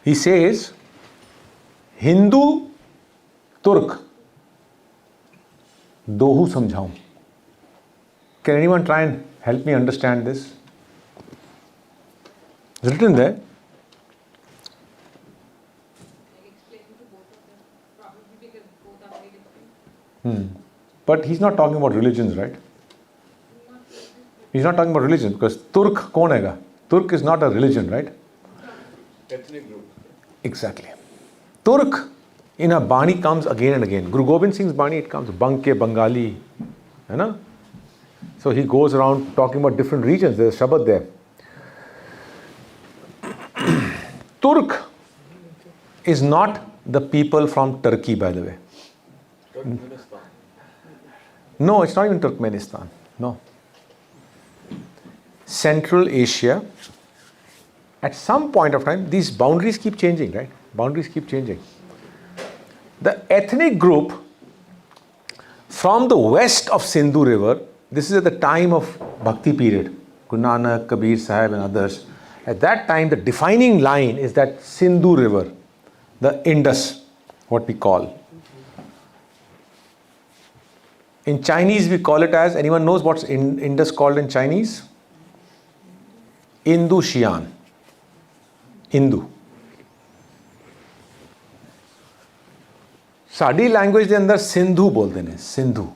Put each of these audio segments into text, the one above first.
He says, Hindu, Turk, dohu samjhaun. Can anyone try and help me understand this? It's written there. But he's not talking about religions, right? He's not talking about religion because Turk kaun hai? Turk is not a religion, right? Ethnic group. Exactly. Turk in a Bani comes again and again. Guru Gobind Singh's Bani, it comes Banke, Bengali. You know? So he goes around talking about different regions. There's Shabad there. Turk is not the people from Turkey, by the way. Turkmenistan. No, it's not even Turkmenistan. No. Central Asia. At some point of time, these boundaries keep changing, right? Boundaries keep changing. The ethnic group from the west of Sindhu River, this is at the time of Bhakti period, Guru Nanak, Kabir Sahib and others. At that time, the defining line is that Sindhu River, the Indus, what we call. In Chinese, we call it as, anyone knows what's Indus called in Chinese? Indo-Xian. Hindu. Sari language के अंदर सिंधु बोलते हैं Sindhu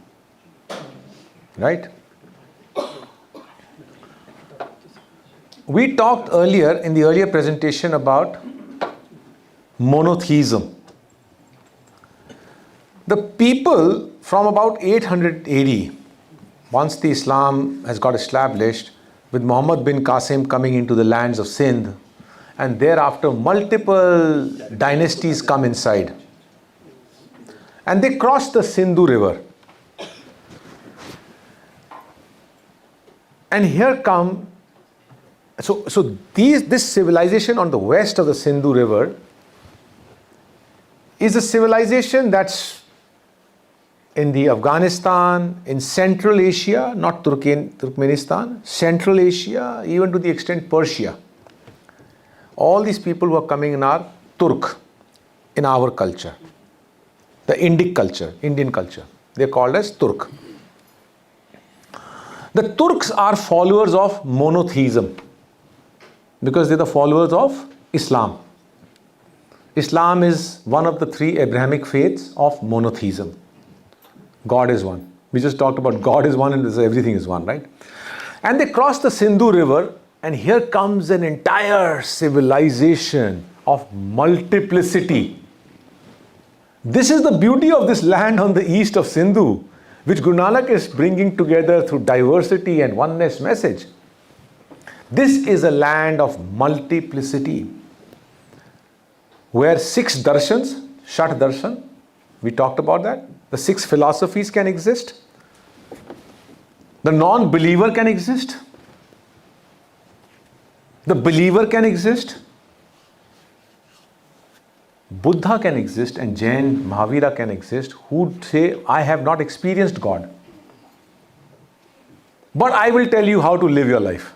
right we talked earlier in the earlier presentation about monotheism. The people from about 800 AD, once the Islam has got established, with Muhammad bin Qasim coming into the lands of Sindh, and thereafter multiple dynasties come inside. And they cross the Sindhu River. And here come, this civilization on the west of the Sindhu River is a civilization that's in the Afghanistan, in Central Asia, not Turkmenistan, Central Asia, even to the extent Persia. All these people who are coming in are Turk, in our culture. The Indic culture, Indian culture. They are called as Turk. The Turks are followers of monotheism because they are the followers of Islam. Islam is one of the three Abrahamic faiths of monotheism. God is one. We just talked about God is one and everything is one, right? And they cross the Sindhu River, and here comes an entire civilization of multiplicity. This is the beauty of this land on the east of Sindhu, which Guru Nanak is bringing together through diversity and oneness message. This is a land of multiplicity, where 6 darshans, Shat darshan, we talked about that. The 6 philosophies can exist. The non-believer can exist. The believer can exist. Buddha can exist, and Jain, Mahavira can exist, who say, I have not experienced God. But I will tell you how to live your life.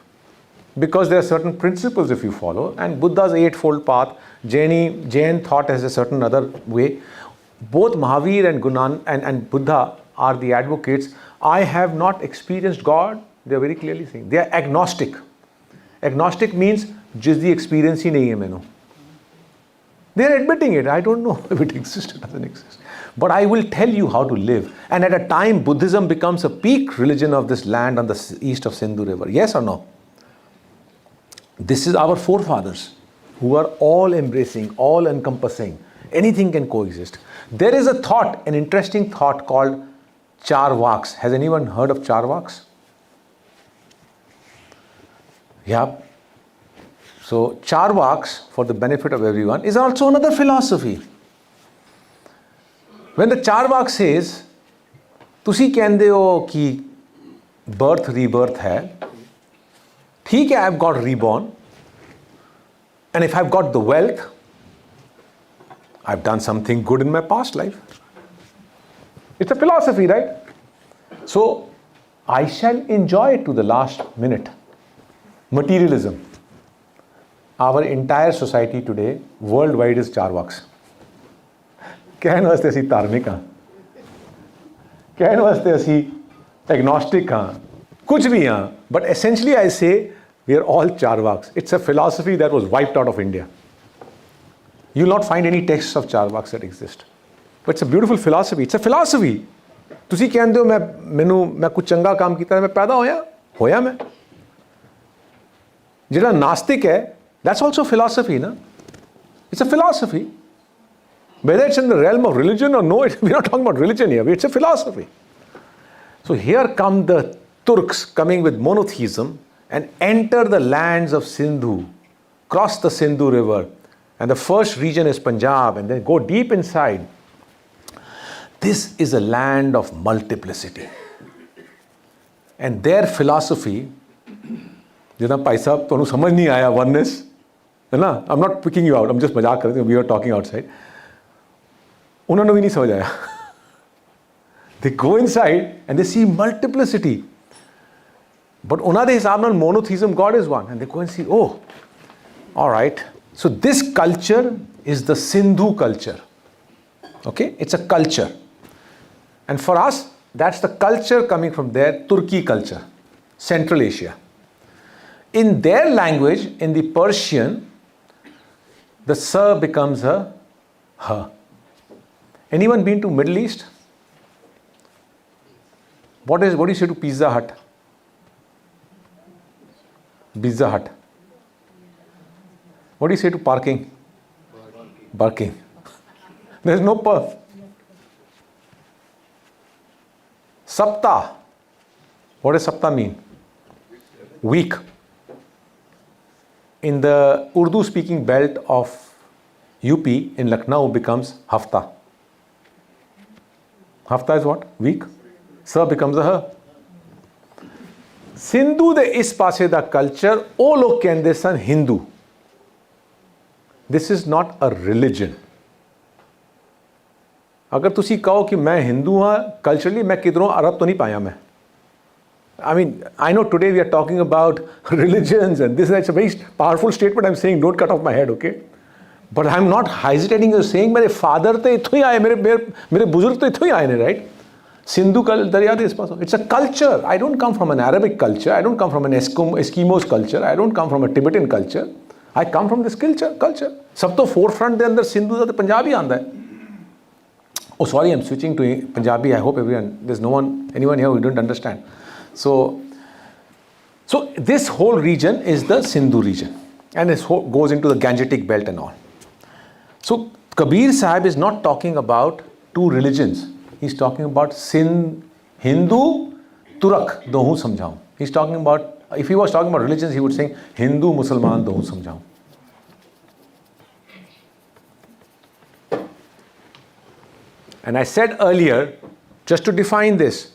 Because there are certain principles if you follow, and Buddha's eightfold path, Jain thought has a certain other way. Both Mahavir and Gunan and Buddha are the advocates. I have not experienced God. They are very clearly saying. They are agnostic. Agnostic means just the experience hi nahi hai mainu. They are admitting it. I don't know if it exists or doesn't exist. But I will tell you how to live. And at a time, Buddhism becomes a peak religion of this land on the east of Sindhu River. Yes or no? This is our forefathers who are all embracing, all encompassing. Anything can coexist. There is a thought, an interesting thought called Charvaks. Has anyone heard of Charvaks? Yeah. So Charvaks, for the benefit of everyone, is also another philosophy. When the Charvak says, तुसी कहंदे हो कि birth rebirth है, ठीक है, I've got reborn, and if I've got the wealth, I've done something good in my past life. It's a philosophy, right? So I shall enjoy it to the last minute. Materialism. our entire society today worldwide is Charwaks. ਕਹਿਣ ਵਾਸਤੇ ਅਸੀਂ ਧਾਰਮਿਕ ਹਾਂ, ਕਹਿਣ ਵਾਸਤੇ ਅਸੀਂ agnostic ਹਾਂ, ਕੁਝ ਵੀ ਹਾਂ, but essentially I say we are all Charwaks. It's a philosophy that was wiped out of India. You will not find any texts of Charwaks that exist. But it's a beautiful philosophy. It's a philosophy. ਤੁਸੀਂ ਕਹਿੰਦੇ ਹੋ ਮੈਂ ਕੁਝ ਚੰਗਾ ਕੰਮ ਕੀਤਾ, ਮੈਂ ਪੈਦਾ ਹੋਇਆ ਮੈਂ। ਜਿਹੜਾ ਨਾਸਤਿਕ ਹੈ, that's also philosophy, na? It's a philosophy. Whether it's in the realm of religion or no, we're not talking about religion here. It's a philosophy. So here come the Turks coming with monotheism and enter the lands of Sindhu, cross the Sindhu river, and the first region is Punjab, and then go deep inside. This is a land of multiplicity. And their philosophy, जितना भाई साहब तो समझ नहीं आया oneness, है ना? I'm not picking you out. I'm just मजाक कर रहे थे. We were talking outside. उन्होंने भी नहीं समझ आया. They go inside and they see multiplicity. But ਉਹਨਾਂ ਦੇ ਹਿਸਾਬ ਨਾਲ monotheism, God is one. And they go and see, oh, all right. So this culture is the Sindhu culture. Okay? It's a culture. And for us, that's the culture coming from their Turki culture, Central Asia. In their language, in the Persian, the sa becomes a ha. Anyone been to Middle East? What do you say to Pizza Hut? Pizza Hut. What do you say to parking? Barking. There is no perf. Sapta. What does Sapta mean? Week. In the Urdu speaking belt of UP in Lucknow becomes Hafta. Hafta is what? Week. Sa becomes a ha. Sindhu de is paase da culture, ਉਹ ਲੋਕ ਕਹਿੰਦੇ ਸਨ Hindu. This is not a religion. अगर ਤੁਸੀਂ ਕਹੋ कि मैं हिंदू हाँ, culturally मैं किधरों अरब तो नहीं पाया मैं. I mean, I know today we are talking about religions and this, that's a very powerful statement I'm saying, don't cut off my head, okay? But I'm not hesitating in saying मेरे father तो इथों ही आए, मेरे बुजुर्ग तो इथों ही आए ने, right? Sindhu दरिया दे इस पास. It's a culture. I don't come from an Arabic culture. I don't come from an Eskimos culture. I don't come from a Tibetan culture. I come from this culture. सब तो forefront ਦੇ ਅੰਦਰ ਸਿੰਧੂ ਦਾ ਤੇ ਪੰਜਾਬੀ ਆਂਦਾ ਹੈ. Oh, sorry, I'm switching to Punjabi. I hope there's anyone here who didn't understand. So this whole region is the Sindhu region, and it goes into the Gangetic belt and all. So Kabir Sahib is not talking about two religions. He's talking about Hindu, Turak, dohu samjhaun. He's talking about, if he was talking about religions, he would say Hindu, Musliman, dohu samjhaun. And I said earlier, just to define this,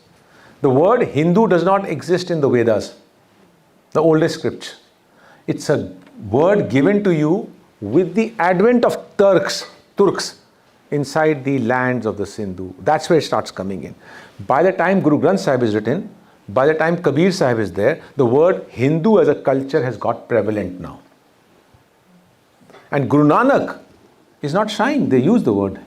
the word Hindu does not exist in the Vedas, the oldest scripts. It's a word given to you with the advent of Turks inside the lands of the Sindhu. That's where it starts coming in. By the time Guru Granth Sahib is written, by the time Kabir Sahib is there, the word Hindu as a culture has got prevalent now. And Guru Nanak is not shying. They use the word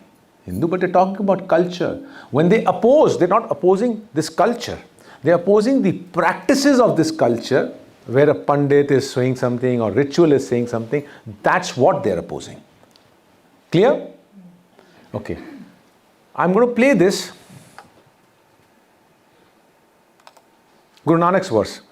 Hindu, but they're talking about culture. When they oppose, they're not opposing this culture. They're opposing the practices of this culture, where a pandit is saying something or ritual is saying something. That's what they're opposing. Clear? Okay. I'm going to play this. Guru Nanak's verse.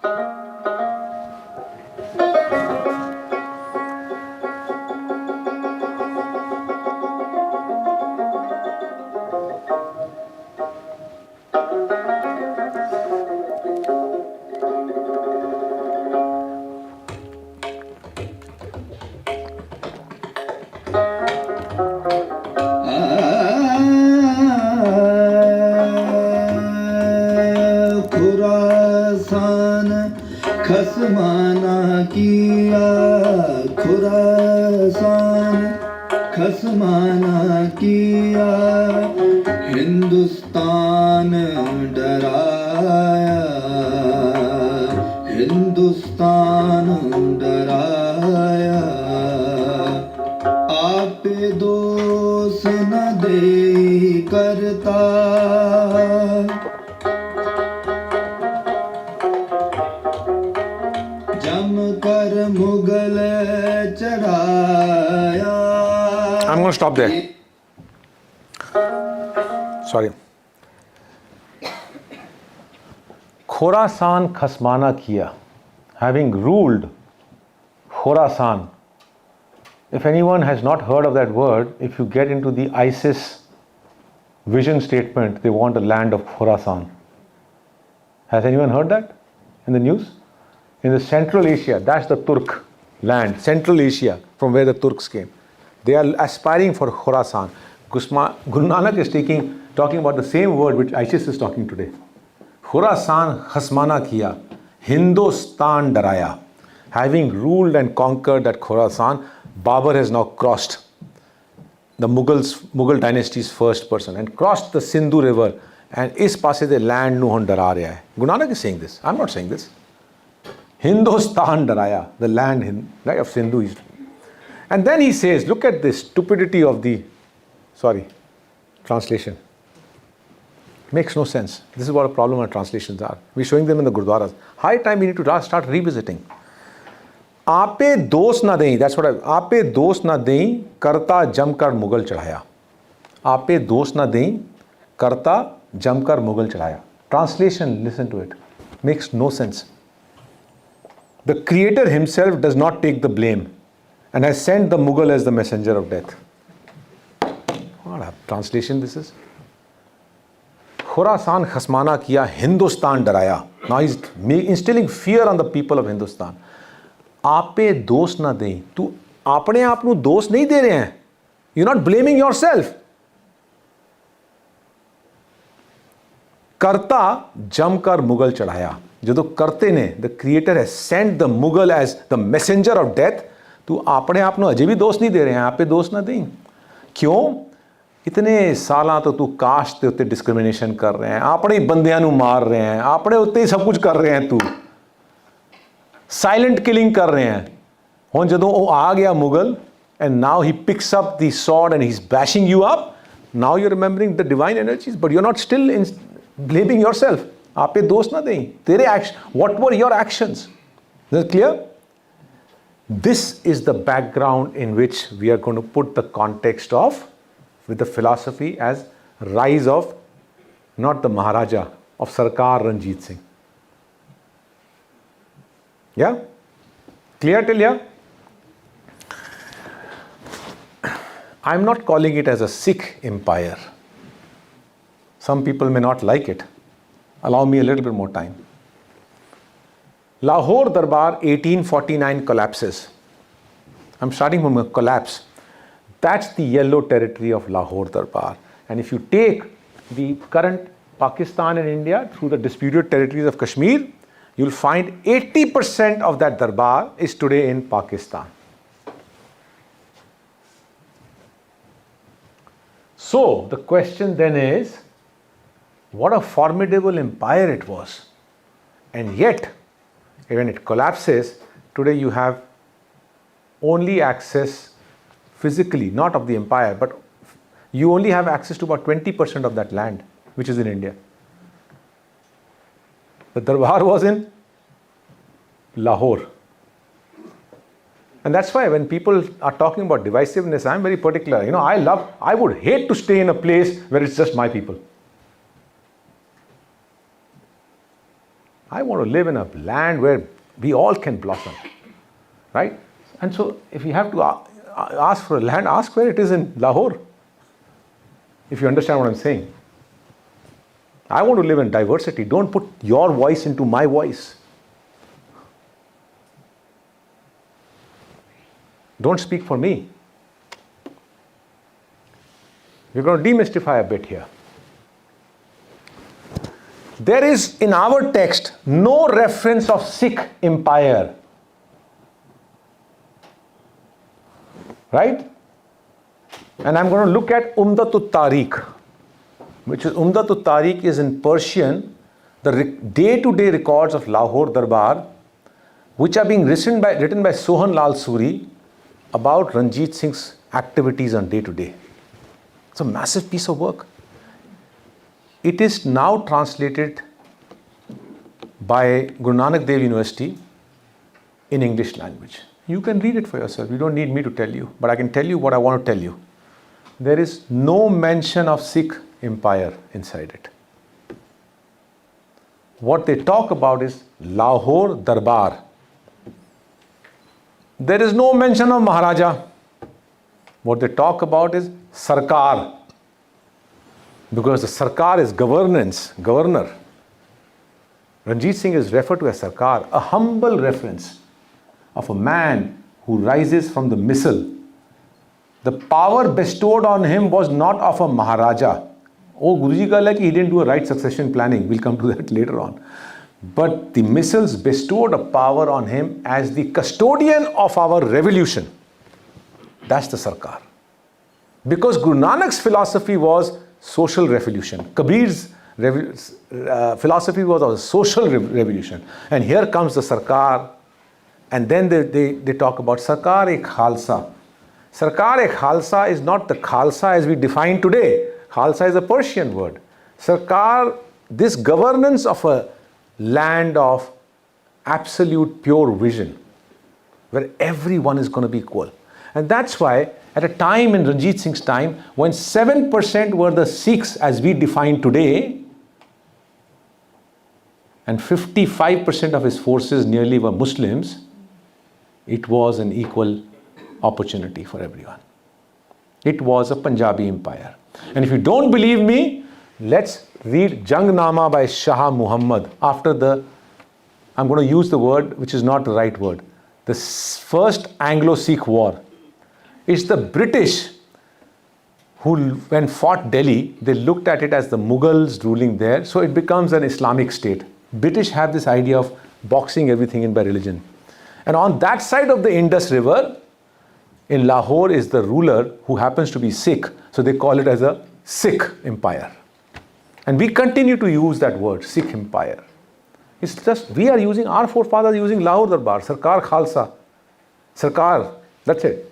Hindustan डराया आपे दोष न दे करता जम कर मुगल चढ़ाया. I'm going to stop there. Sorry. Khorasan khasmana kiya, having ruled Khorasan. If anyone has not heard of that word, if you get into the ISIS vision statement, they want the land of Khorasan. Has anyone heard that in the news? In the Central Asia, that's the Turk land, Central Asia, from where the Turks came. They are aspiring for Khorasan. Guru Nanak is talking about the same word which ISIS is talking today. Khorasan khasmana kiya, Hindustan daraya. Having ruled and conquered that Khorasan, Babur has now crossed the Mughal dynasty's first person and crossed the Sindhu river, and is passe the land nu hun dara raha hai. Guru Nanak is saying this. I'm not saying this. Hindustan daraya, the land right, of Sindhu. And then he says, look at the stupidity of the, translation. Makes no sense. This is what a problem our translations are. We're showing them in the Gurdwaras. High time we need to start revisiting. Ape dos na dein, that's what ape dos na dein, karta jamkar Mughal chadhaya. Ape dos na dein, karta jamkar Mughal chadhaya. Translation, listen to it. Makes no sense. The creator himself does not take the blame and has sent the Mughal as the messenger of death. What a translation this is. Khorasan khasmana kiya, Hindustan daraya. Now he's instilling fear on the people of Hindustan. Ape dos na dein. Tu apne aap nu dos nahi de rahe hain. You're not blaming yourself. Karta jamkar Mughal chadhaya. Jado karte ne, the creator has sent the Mughal as the messenger of death. Tu apne aap nu aje bhi dos nahi de rahe hain. Ape dos na dein. Kyun? इतने सालां तो तू cast के उत्ते discrimination कर रहे हैं, अपने ही बंदियां नू मार रहे हैं, अपने उत्ते ही सब कुछ कर रहे हैं, तू साइलेंट किलिंग कर रहे हैं. हुण जदों वो आ गया Mughal and now he picks up the sword and he's bashing you up, now you're remembering the divine energies, but you're not still blaming yourself. आपे दोष ना दें, तेरे action, what were your actions? Is that clear? This is the background in which we are going to put the context of, with the philosophy as rise of, not the Maharaja, of Sarkar Ranjit Singh. Yeah? Clear till here? I'm not calling it as a Sikh empire. Some people may not like it. Allow me a little bit more time. Lahore Darbar 1849 collapses. I'm starting from a collapse. That's the yellow territory of Lahore Darbar. And if you take the current Pakistan and India through the disputed territories of Kashmir, you'll find 80% of that Darbar is today in Pakistan. So the question then is, what a formidable empire it was. And yet, when it collapses, today you have only access physically, not of the empire, but you only have access to about 20% of that land, which is in India. The Darbar was in Lahore. And that's why when people are talking about divisiveness, I'm very particular. You know, I would hate to stay in a place where it's just my people. I want to live in a land where we all can blossom, right? And so if you have to ask for a land, ask where it is in Lahore, if you understand what I'm saying. I want to live in diversity. Don't put your voice into my voice. Don't speak for me. We're going to demystify a bit here. There is in our text no reference of Sikh empire. Right? And I'm going to look at Umdatut Tariq, which is Umdatut Tariq is in Persian, the day-to-day records of Lahore Darbar, which are being written by Sohan Lal Suri about Ranjit Singh's activities on day to day. It's a massive piece of work. It is now translated by Guru Nanak Dev University in English language. You can read it for yourself. You don't need me to tell you, but I can tell you what I want to tell you. There is no mention of Sikh empire inside it. What they talk about is Lahore Darbar. There is no mention of Maharaja. What they talk about is Sarkar. Because the Sarkar is governor. Ranjit Singh is referred to as Sarkar, a humble reference of a man who rises from the missile. The power bestowed on him was not of a Maharaja. Oh, Guruji ka like he didn't do a right succession planning. We'll come to that later on. But the missiles bestowed a power on him as the custodian of our revolution. That's the Sarkar. Because Guru Nanak's philosophy was social revolution. Kabir's philosophy was a social revolution. And here comes the Sarkar. And then they talk about Sarkar-e Khalsa. Sarkar-e Khalsa is not the Khalsa as we define today. Khalsa is a Persian word. Sarkar, this governance of a land of absolute pure vision, where everyone is going to be equal. And that's why at a time in Ranjit Singh's time, when 7% were the Sikhs as we define today, and 55% of his forces nearly were Muslims, it was an equal opportunity for everyone. It was a Punjabi empire. And if you don't believe me, let's read Jangnama by Shah Muhammad after I'm going to use the word which is not the right word, the first Anglo-Sikh war. It's the British who, when fought Delhi, they looked at it as the Mughals ruling there, so it becomes an Islamic state. British have this idea of boxing everything in by religion. And on that side of the Indus River, in Lahore is the ruler who happens to be Sikh, so they call it as a Sikh empire. And we continue to use that word, Sikh empire. It's just, we are using, our forefathers using Lahore Darbar, Sarkar Khalsa, Sarkar, that's it.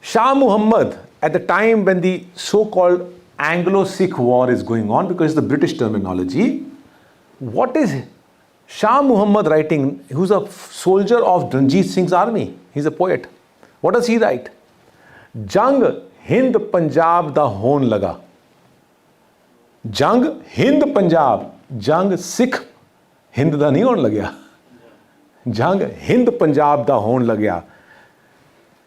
Shah Muhammad, at the time when the so-called Anglo-Sikh war is going on, because it's the British terminology, what is Shah Muhammad writing? Who's a soldier of Ranjit Singh's army. He's a poet. What does he write? Jang Hind Punjab da hon laga. Jang Hind Punjab. Jang Sikh Hind da nahi hon lagya. Jang Hind Punjab da hon lagya.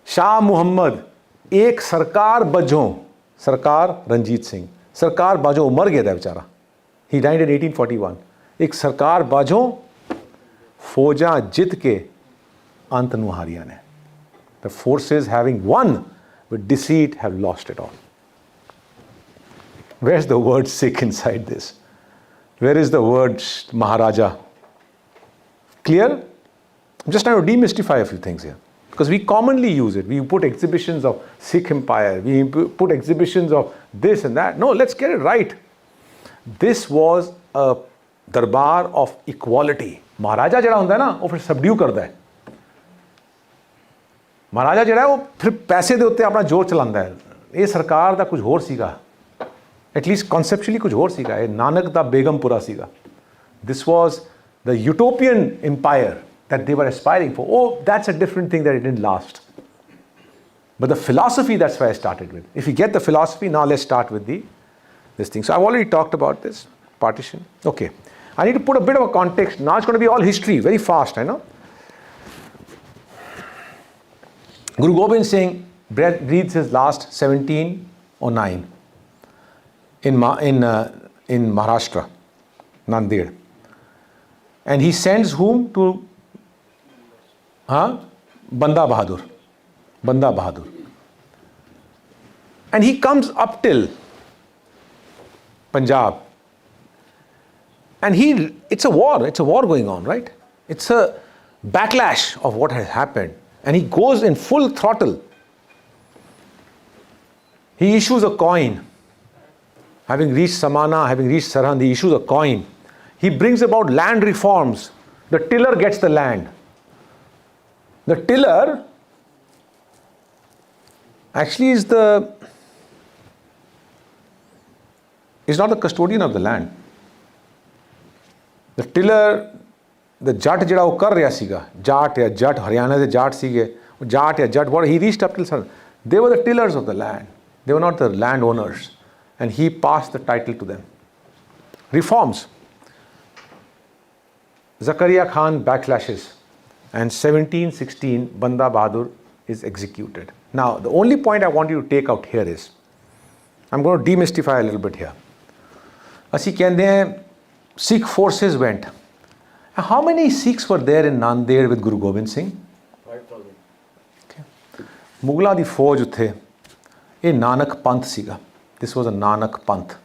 Shah Muhammad ek sarkar bajho. Sarkar Ranjit Singh. Sarkar bajho mar gaya tha बेचारा. He died in 1841. एक सरकार बाजों फौजा जित के अंत नु हारिया ने. The forces having won with deceit have lost it all. Where's the word Sikh inside this? Where is the word Maharaja? Clear? I'm just trying to demystify a few things here. Because we commonly use it. We put exhibitions of Sikh empire. We put exhibitions of this and that. No, let's get it right. This was a दरबार of equality. महाराजा जड़ा होंदा है ना, वो फिर subdue करता है. महाराजा जड़ा है वो फिर पैसे दे उत्ते अपना जोर चलांदा है. ये सरकार दा कुछ होर सीगा, एटलीस्ट कॉन्सेप्चुअली कुछ होर सीगा. ये नानक दा बेगमपुरा सीगा. This was the utopian empire that they were aspiring for. Oh, that's a different thing that it didn't last. But the philosophy, that's why I started with. If you get the philosophy, now let's start with this thing. So I've already talked about this partition. Okay. I need to put a bit of a context. Now it's going to be all history, very fast, I know. Guru Gobind Singh breathes his last 1709 in Maharashtra, Nanded. And he sends whom to Banda Bahadur. And he comes up till Punjab. And it's a war going on, right? It's a backlash of what has happened. And he goes in full throttle. He issues a coin. Having reached Samana, having reached Sarhand, he issues a coin. He brings about land reforms. The tiller gets the land. The tiller actually is not the custodian of the land. The tiller, the jat jada wo kar raha siga, jat ya jat, Haryana de jat sige, jat ya jat, what he reached up till sun. They were the tillers of the land. They were not the landowners. And he passed the title to them. Reforms. Zakaria Khan backlashes. And 1716, Banda Bahadur is executed. Now, the only point I want you to take out here is, I'm going to demystify a little bit here. Asi kehte hain, Sikh forces went. How many Sikhs were there in Nanded with Guru Gobind Singh? 5,000. Mughla di fauj uthe, a Nanak Panth siga. This was a Nanak Panth.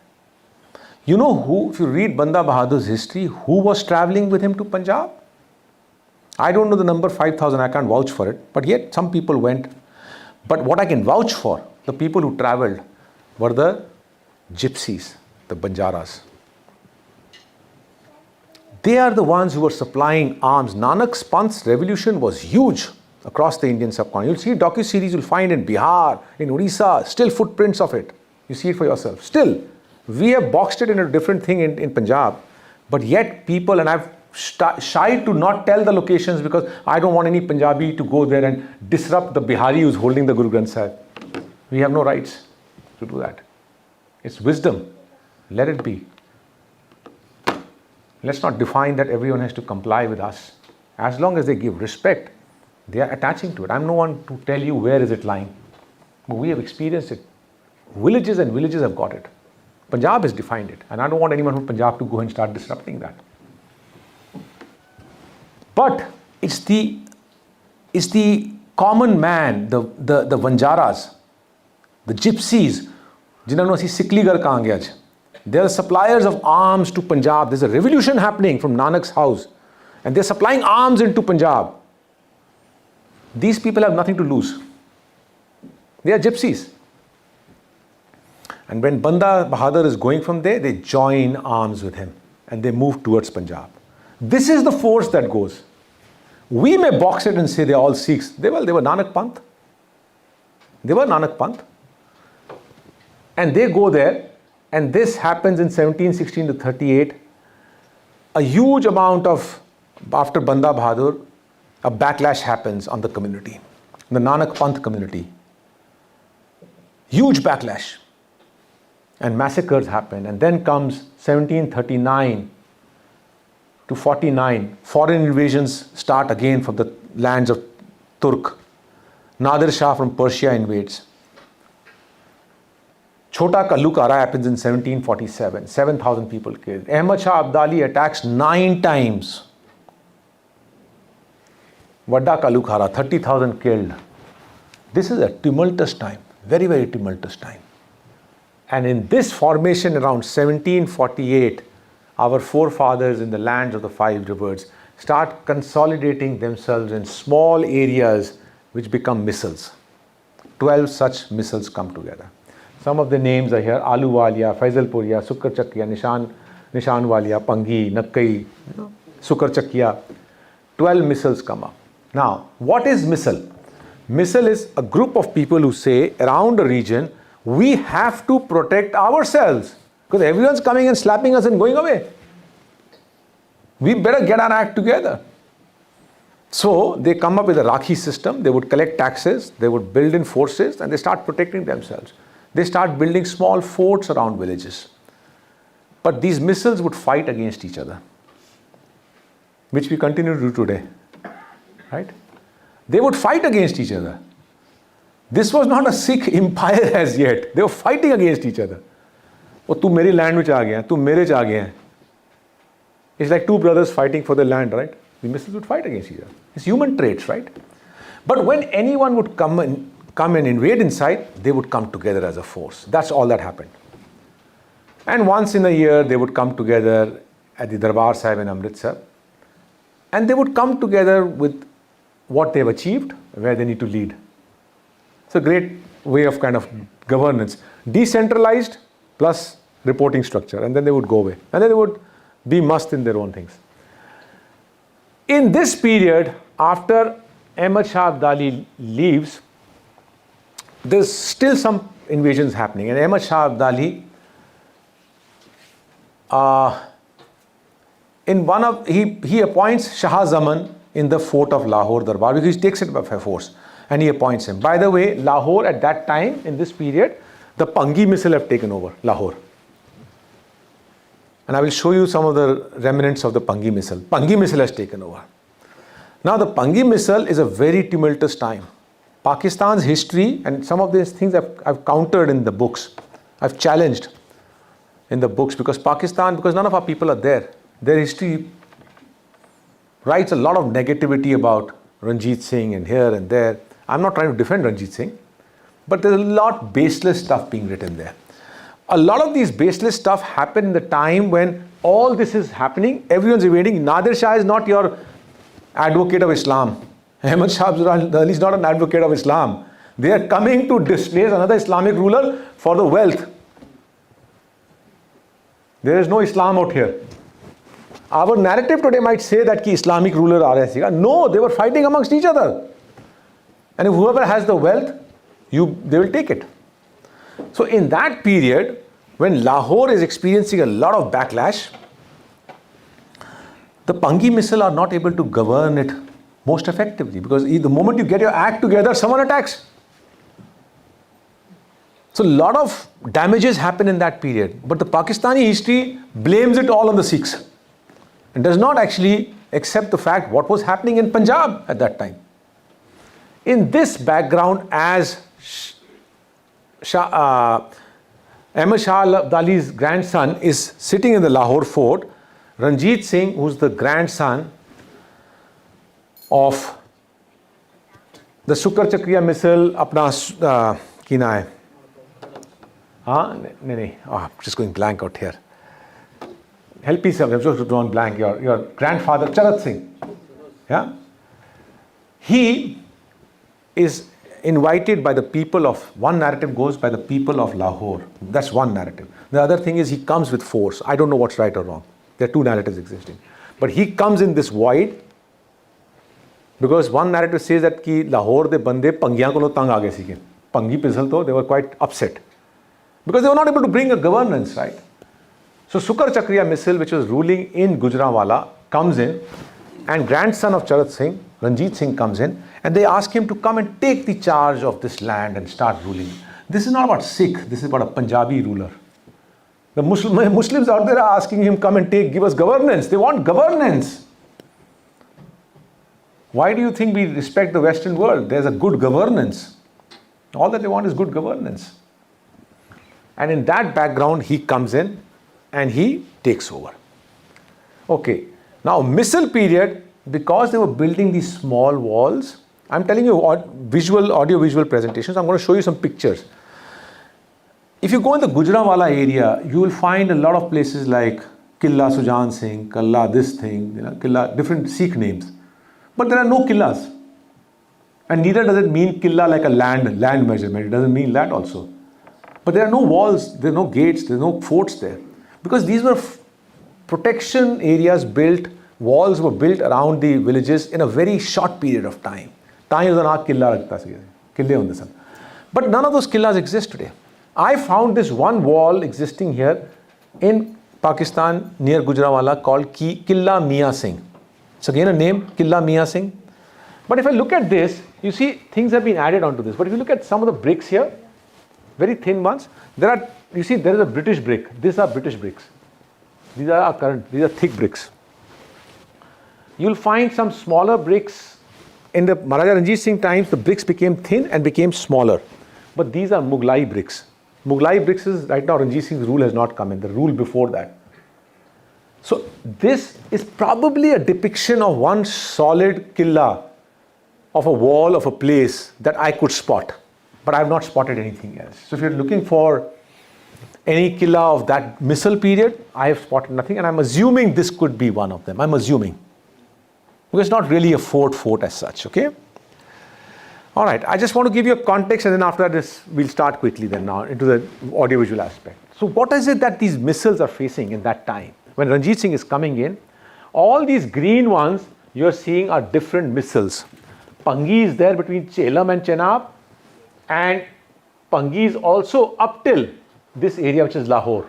You know who, if you read Banda Bahadur's history, who was traveling with him to Punjab? I don't know the number 5,000, I can't vouch for it, but yet some people went. But what I can vouch for, the people who traveled were the gypsies, the Banjaras. They are the ones who were supplying arms. Nanak's Panth's revolution was huge across the Indian subcontinent. You'll see docu-series you'll find in Bihar, in Odisha, still footprints of it. You see it for yourself. Still, we have boxed it in a different thing in Punjab, but yet people, and I've shied to not tell the locations because I don't want any Punjabi to go there and disrupt the Bihari who's holding the Guru Granth Sahib. We have no rights to do that. It's wisdom. Let it be. Let's not define that everyone has to comply with us. As long as they give respect, they are attaching to it. I'm no one to tell you where is it lying. But we have experienced it. Villages and villages have got it. Punjab has defined it. And I don't want anyone from Punjab to go and start disrupting that. But it's the common man, the Vanjaras, the gypsies, जिन्होंने ਅਸੀਂ सिकलीगर कहांगे आज. They are suppliers of arms to Punjab. There's a revolution happening from Nanak's house. And they're supplying arms into Punjab. These people have nothing to lose. They are gypsies. And when Banda Bahadur is going from there, they join arms with him. And they move towards Punjab. This is the force that goes. We may box it and say they're all Sikhs. They were Nanak Panth. They were Nanak Panth. And they go there. And this happens in 1716 to 38. A huge amount of, after Banda Bahadur, a backlash happens on the community, the Nanak Panth community. Huge backlash. And massacres happen. And then comes 1739 to 49. Foreign invasions start again from the lands of Turk. Nadir Shah from Persia invades. Chota Kalukara happens in 1747. 7,000 people killed. Ahmad Shah Abdali attacks 9 times. Vadda Kalukara, 30,000 killed. This is a tumultuous time. Very, very tumultuous time. And in this formation around 1748, our forefathers in the lands of the 5 rivers start consolidating themselves in small areas which become missals. 12 such missals come together. Some of the names are here: Aluwalia, Faisalpuria, Sukarchakia, Nishanwalia, Pangi, Nakkai, Sukarchakia. 12 missals come up. Now, what is missal? Missal is a group of people who say around a region, we have to protect ourselves because everyone's coming and slapping us and going away. We better get our act together. So they come up with a Rakhi system. They would collect taxes, they would build in forces, and they start protecting themselves. They start building small forts around villages. But these missals would fight against each other, which we continue to do today. Right? They would fight against each other. This was not a Sikh empire as yet. They were fighting against each other. Oh, tu meri land vich aa gaya, tu mere vich aa gaya. It's like two brothers fighting for the land, right? The missiles would fight against each other. It's human traits, right? But when anyone would come and invade inside, they would come together as a force. That's all that happened. And once in a year, they would come together at the Darbar Sahib in Amritsar. And they would come together with what they've achieved, where they need to lead. It's a great way of kind of governance. Decentralized plus reporting structure. And then they would go away. And then they would be must in their own things. In this period, after Ahmad Shah Abdali leaves, there's still some invasions happening. And Ahmad Shah Abdali, he appoints Shah Zaman in the fort of Lahore Darbar, because he takes it by force, and he appoints him. By the way, Lahore at that time, in this period, the Pangi missile have taken over Lahore. And I will show you some of the remnants of the Pangi missile. Pangi missile has taken over. Now the Pangi missile is a very tumultuous time. Pakistan's history, and some of these things I've countered in the books. I've challenged in the books, because none of our people are there. Their history writes a lot of negativity about Ranjit Singh and here and there. I'm not trying to defend Ranjit Singh, but there's a lot baseless stuff being written there. A lot of these baseless stuff happened in the time when all this is happening. Everyone's invading. Nadir Shah is not your advocate of Islam. Ahmad Shah Abdali is not an advocate of Islam. They are coming to displace another Islamic ruler for the wealth. There is no Islam out here. Our narrative today might say that ki Islamic ruler are aise. No, they were fighting amongst each other. And if whoever has the wealth, they will take it. So in that period, when Lahore is experiencing a lot of backlash, the Pangi missile are not able to govern it most effectively, because the moment you get your act together, someone attacks. So a lot of damages happen in that period, but the Pakistani history blames it all on the Sikhs and does not actually accept the fact what was happening in Punjab at that time. In this background, as Ahmad Shah Abdali's grandson is sitting in the Lahore fort, Ranjit Singh, who's the grandson of the Shukar Chakriya missile, apna ki na hai? I'm just going blank out here. Help me, sir. I'm just drawn blank. Your grandfather, Charat Singh. Yeah? He is invited by the people of, one narrative goes by the people of Lahore. That's one narrative. The other thing is he comes with force. I don't know what's right or wrong. There are two narratives existing. But he comes in this void, because one narrative says that ki Lahore de bande Pangiyan kolo tang aage sige. Pangi pissel to, they were quite upset, because they were not able to bring a governance, right? So Shukar Chakriya missile, which was ruling in Gujranwala, comes in, and grandson of Charat Singh, Ranjit Singh, comes in, and they ask him to come and take the charge of this land and start ruling. This is not about Sikh, this is about a Punjabi ruler. The Muslims out there are asking him, come and give us governance. They want governance. Why do you think we respect the Western world? There's a good governance. All that they want is good governance. And in that background, he comes in and he takes over. Okay, now missile period, because they were building these small walls, I'm telling you audio-visual presentations, I'm going to show you some pictures. If you go in the Gujranwala area, you will find a lot of places like Killa Sujan Singh, Kalla this thing, Killa, different Sikh names. But there are no Killas. And neither does it mean Killa like a land measurement. It doesn't mean that also. But there are no walls, there are no gates, there are no forts there. Because these were protection areas built, walls were built around the villages in a very short period of time. But none of those Killas exist today. I found this one wall existing here in Pakistan near Gujranwala called Killa Mian Singh. It's again a name, Killa Mian Singh. But if I look at this, you see things have been added onto this. But if you look at some of the bricks here, very thin ones, you see there is a British brick. These are British bricks. These are thick bricks. You'll find some smaller bricks. In the Maharaja Ranjit Singh times, the bricks became thin and became smaller. But these are Mughlai bricks. Mughlai bricks is, right now Ranjit Singh's rule has not come in, the rule before that. So this is probably a depiction of one solid killa, of a wall of a place that I could spot. But I have not spotted anything else. So if you're looking for any killa of that missile period, I have spotted nothing, and I'm assuming this could be one of them. I'm assuming. Because it's not really a fort as such, okay? All right, I just want to give you a context, and then after that, we'll start quickly then now into the audiovisual aspect. So what is it that these missiles are facing in that time? When Ranjit Singh is coming in, all these green ones you're seeing are different missiles. Pangi is there between Chellam and Chenab, and Pangis also up till this area, which is Lahore.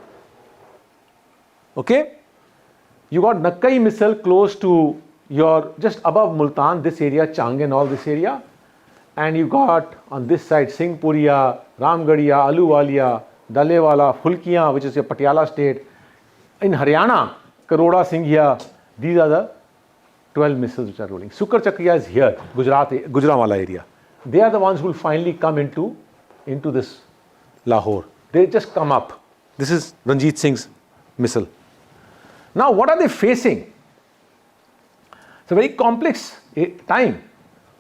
Okay? You got Nakkai missile close to your, just above Multan, this area, Chang and all this area. And you got on this side Singhpuria, Ramgarhia, Aluwalia, Dalewala, Fulkiyan, which is your Patiala state. In Haryana, Karoda, Singhia, these are the 12 missiles which are rolling. Sukar Chakriya is here, Gujranwala area. They are the ones who will finally come into this Lahore. They just come up. This is Ranjit Singh's missile. Now, what are they facing? It's a very complex time.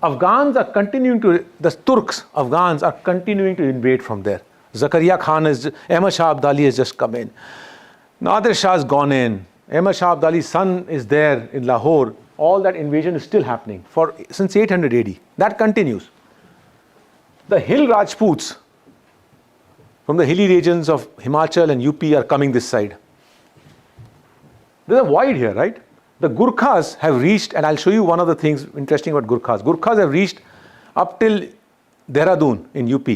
Afghans are continuing to, the Turks, Afghans are continuing to invade from there. Zakaria Khan Ahmad Shah Abdali has just come in. Nadir Shah has gone in. Ahmad Shah Abdali's son is there in Lahore. All that invasion is still happening since 800 AD. That continues. The hill Rajputs from the hilly regions of Himachal and UP are coming this side. There's a void here, right? The Gurkhas have reached, and I'll show you one of the things interesting about Gurkhas. Gurkhas have reached up till Dehradun in UP,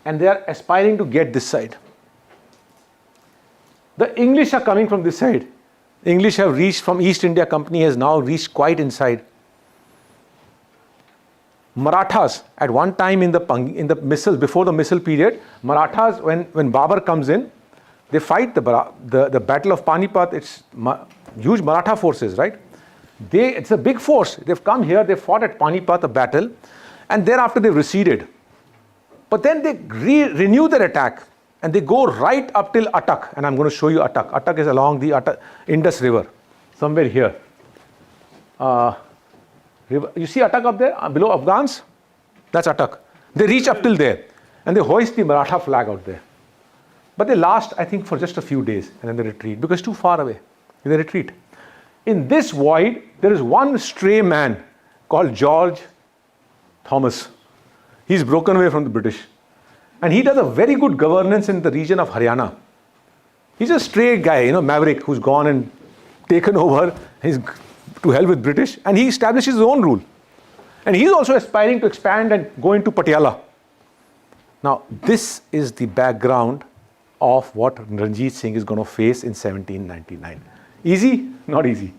and they are aspiring to get this side. The English are coming from this side. The English have reached from East India Company, has now reached quite inside. Marathas, at one time in the missile, before the missile period, Marathas, when Babur comes in, they fight the Battle of Panipat. It's huge Maratha forces, right? It's a big force. They've come here, they fought at Panipat, a battle, and thereafter they've receded. But then they renew their attack, and they go right up till Attock, and I'm going to show you Attock. Attock is along the Indus River, somewhere here. You see Attock up there, below Afghans? That's Attock. They reach up till there, and they hoist the Maratha flag out there. But they last, I think, for just a few days, and then they retreat, because it's too far away. They retreat. In this void, there is one stray man called George Thomas. He's broken away from the British. And he does a very good governance in the region of Haryana. He's a stray guy, maverick, who's gone and taken over. He's to hell with British, and he establishes his own rule. And he's also aspiring to expand and go into Patiala. Now, this is the background of what Ranjit Singh is going to face in 1799. Easy? Not easy.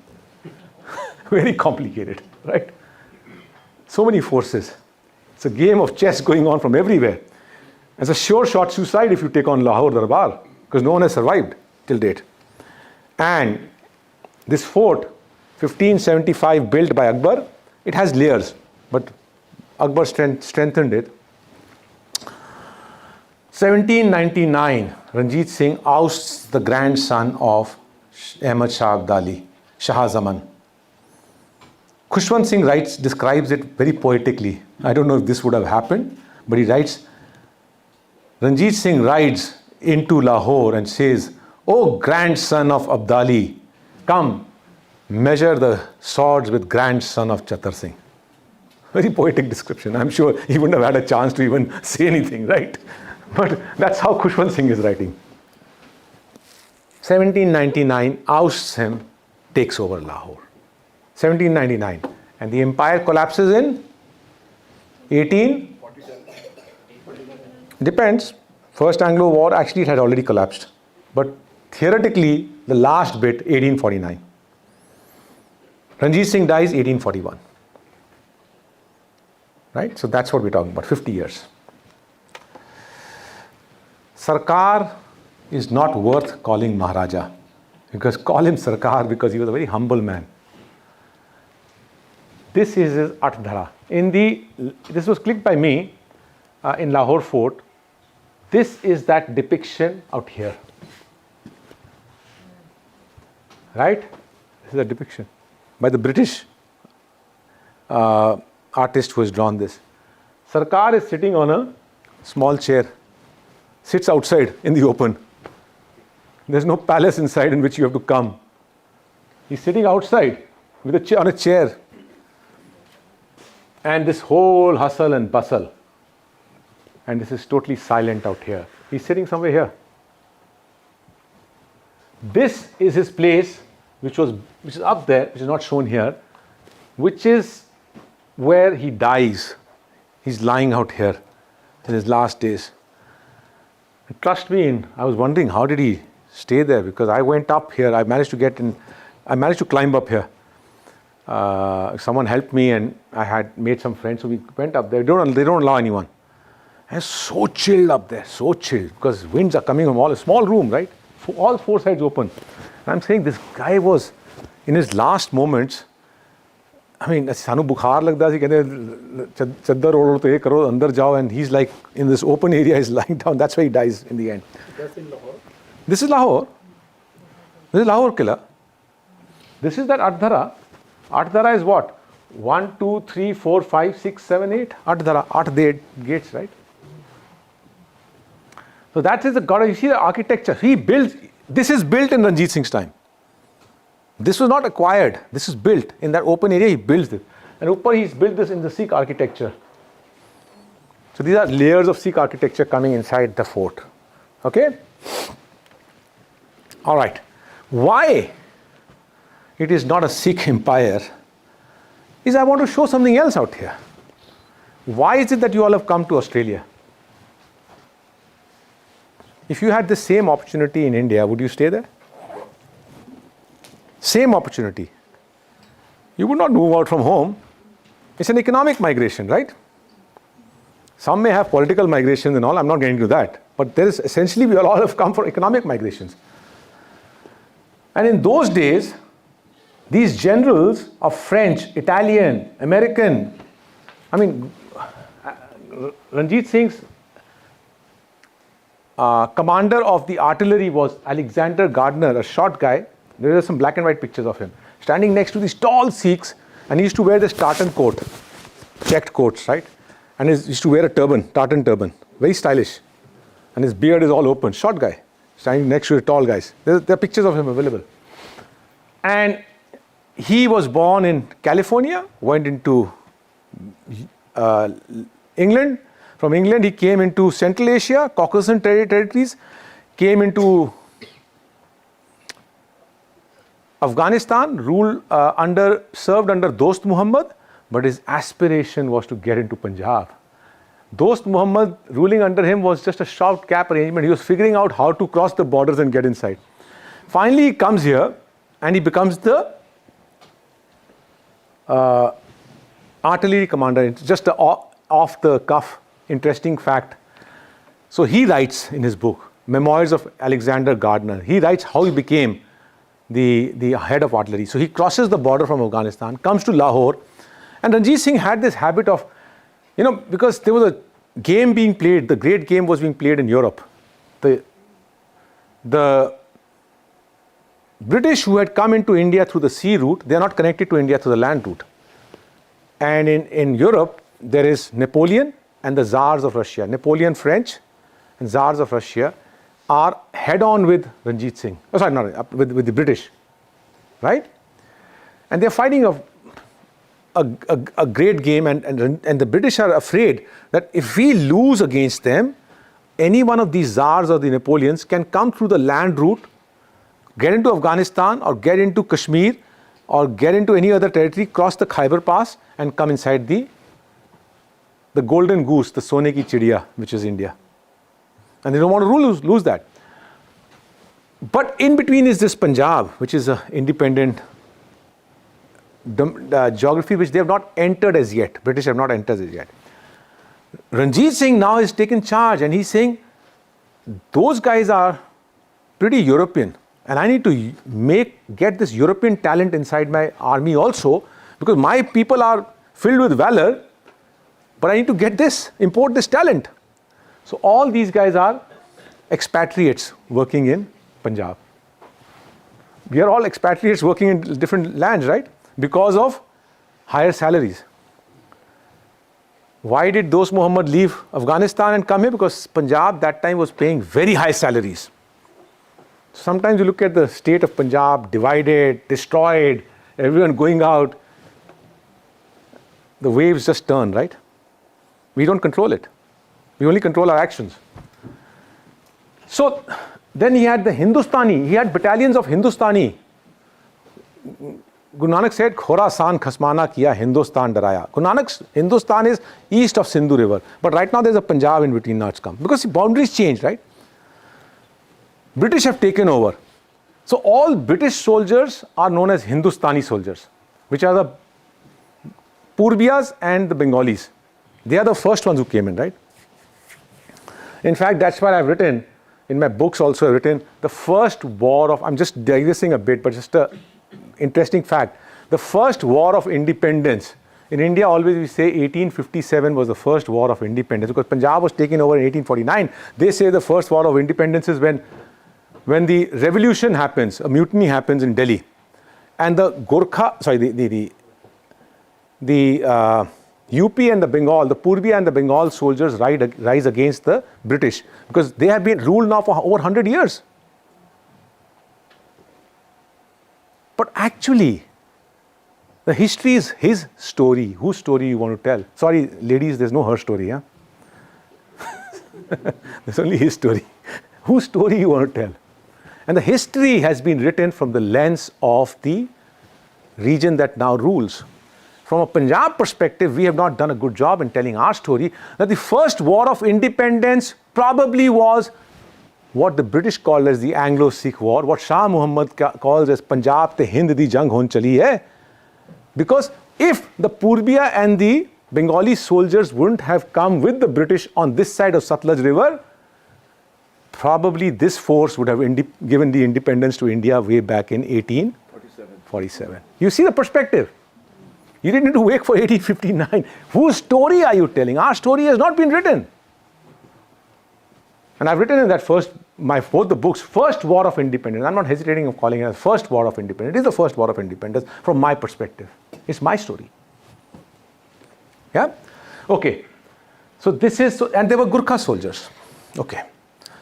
Very complicated, right? So many forces. It's a game of chess going on from everywhere. It's a sure shot suicide if you take on Lahore Darbar, because no one has survived till date. And this fort, 1575, built by Akbar, it has layers, but Akbar strengthened it. 1799, Ranjit Singh ousts the grandson of Ahmad Shah Abdali, Shah Zaman. Khushwant Singh describes it very poetically. I don't know if this would have happened, but he writes, Ranjit Singh rides into Lahore and says, "O grandson of Abdali, come, measure the swords with grandson of Chatar Singh." Very poetic description. I'm sure he wouldn't have had a chance to even say anything, right? But that's how Khushwant Singh is writing. 1799, ousts him, takes over Lahore. 1799. And the empire collapses in 18? Depends. First Anglo War, actually it had already collapsed. But theoretically, the last bit, 1849. Ranjit Singh dies 1841. Right? So that's what we're talking about, 50 years. Sarkar is not worth calling Maharaja. Because call him Sarkar because he was a very humble man. This is his Atdhara. This was clicked by me in Lahore Fort. This is that depiction out here. Right? This is a depiction by the British artist who has drawn this. Sarkar is sitting on a small chair, sits outside in the open. There's no palace inside in which you have to come. He's sitting outside with on a chair. And this whole hustle and bustle. And this is totally silent out here. He's sitting somewhere here. This is his place, which is up there, which is not shown here, which is where he dies. He's lying out here in his last days. Trust me, I was wondering how did he stay there, because I went up here. I managed to climb up here. Someone helped me, and I had made some friends, so we went up there. They don't allow anyone. And it's so chilled up there, so chilled, because winds are coming from all a small room, right? All four sides open. And I'm saying this guy was in his last moments. I mean, sanu bukhar lagda si kehte chaddar odo to ye karo andar jao, and he's like in this open area, he's lying down. That's why he dies in the end. That's in Lahore. This is Lahore. This is Lahore Killa. This is that Athdhara. Athdhara is what? 1, 2, 3, 4, 5, 6, 7, 8. Athdhara. 8 gates, right? So that is the god. You see the architecture. This is built in Ranjit Singh's time. This was not acquired. This is built. In that open area, he builds it. And Upar, he's built this in the Sikh architecture. So these are layers of Sikh architecture coming inside the fort. Okay? All right. Why it is not a Sikh empire is I want to show something else out here. Why is it that you all have come to Australia? If you had the same opportunity in India, would you stay there? Same opportunity. You would not move out from home. It's an economic migration, right? Some may have political migrations and all. I'm not getting into that. But there is essentially, we all have come for economic migrations. And in those days, these generals of French, Italian, American, I mean, Ranjit Singh's commander of the artillery was Alexander Gardner, a short guy. There are some black and white pictures of him standing next to these tall Sikhs, and he used to wear this tartan coat, checked coats, right? And he used to wear a turban, tartan turban, very stylish. And his beard is all open, short guy, standing next to the tall guys. There are pictures of him available. And he was born in California, went into England. From England, he came into Central Asia, Caucasian territories, came into Afghanistan, served under Dost Muhammad, but his aspiration was to get into Punjab. Dost Muhammad ruling under him was just a stopgap arrangement. He was figuring out how to cross the borders and get inside. Finally, he comes here and he becomes the artillery commander. It's just an off the cuff, interesting fact. So he writes in his book, Memoirs of Alexander Gardner, he writes how he became the head of artillery. So he crosses the border from Afghanistan, comes to Lahore, and Ranjit Singh had this habit of, because there was a game being played, the great game was being played in Europe. The British who had come into India through the sea route, they are not connected to India through the land route. And in Europe, there is Napoleon and the Tsars of Russia. Napoleon French and Tsars of Russia are head-on with Ranjit Singh. Oh, sorry, not with the British, right? And they're fighting a great game, and the British are afraid that if we lose against them, any one of these Tsars or the Napoleons can come through the land route, get into Afghanistan or get into Kashmir or get into any other territory, cross the Khyber Pass and come inside the golden goose, the Sone ki Chidiya, which is India. And they don't want to lose that. But in between is this Punjab, which is an independent geography which they have not entered as yet. British have not entered as yet. Ranjit Singh now has taken charge and he's saying, those guys are pretty European. And I need to get this European talent inside my army also, because my people are filled with valor, but I need to import this talent. So all these guys are expatriates working in Punjab. We are all expatriates working in different lands, right? Because of higher salaries. Why did Dost Muhammad leave Afghanistan and come here? Because Punjab that time was paying very high salaries. Sometimes you look at the state of Punjab, divided, destroyed, everyone going out. The waves just turn, right? We don't control it. We only control our actions. So then he had the Hindustani, he had battalions of Hindustani. Guru Nanak said, Khorasan khasmana kiya, Hindustan daraya. Guru Nanak's Hindustan is east of Sindhu river. But right now there's a Punjab in between, now it's come. Because the boundaries changed, right? British have taken over. So all British soldiers are known as Hindustani soldiers, which are the Purbiyas and the Bengalis. They are the first ones who came in, right? In fact, that's why I've written, in my books also I've written, the first war of, I'm just digressing a bit, but just an interesting fact. The first war of independence, in India always we say 1857 was the first war of independence, because Punjab was taken over in 1849. They say the first war of independence is when the revolution happens, a mutiny happens in Delhi, and the Gorkha, the UP and the Bengal, the Purbiya and the Bengal soldiers rise against the British, because they have been ruled now for over 100 years. But actually, the history is his story. Whose story you want to tell? Sorry, ladies, there's no her story, huh? There's only his story. Whose story you want to tell? And the history has been written from the lens of the region that now rules. From a Punjab perspective, we have not done a good job in telling our story, that the first war of independence probably was what the British called as the Anglo-Sikh War, what Shah Muhammad calls as Punjab te Hind di jang hon chali hai. Because if the Purbiya and the Bengali soldiers wouldn't have come with the British on this side of Satluj River, probably this force would have given the independence to India way back in 1847. You see the perspective. You didn't need to wait for 1859. Whose story are you telling? Our story has not been written. And I've written in that both the books, First War of Independence. I'm not hesitating of calling it a First War of Independence. It is the First War of Independence from my perspective. It's my story. Yeah? Okay. So this is, and they were Gurkha soldiers. Okay.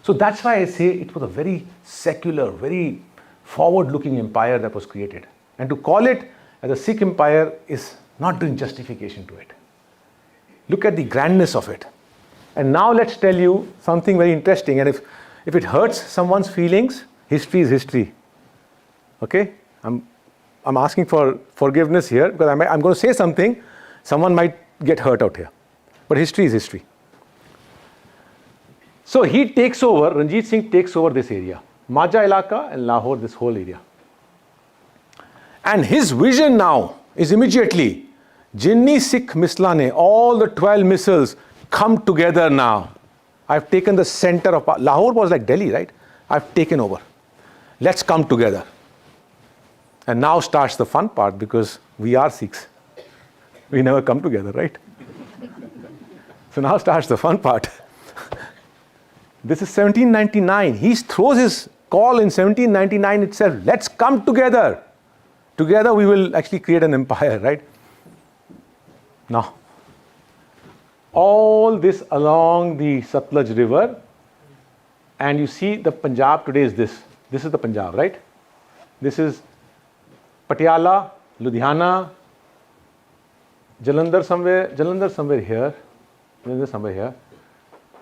So that's why I say it was a very secular, very forward-looking empire that was created. And to call it as a Sikh empire is not doing justification to it. Look at the grandness of it. And now let's tell you something very interesting. And if it hurts someone's feelings, history is history. Okay? I'm asking for forgiveness here, because I'm going to say something, someone might get hurt out here. But history is history. So he takes over, Ranjit Singh takes over this area. Majha Ilaka and Lahore, this whole area. And his vision now is immediately, Jinni Sikh Mislane, all the 12 missiles come together now. I've taken the center of, Lahore was like Delhi, right? I've taken over. Let's come together. And now starts the fun part, because we are Sikhs. We never come together, right? So now starts the fun part. This is 1799. He throws his call in 1799 itself. Let's come together. Together we will actually create an empire, right? Now, all this along the Satluj River, and you see the Punjab today is this. This is the Punjab, right? This is Patiala, Ludhiana, Jalandhar somewhere here,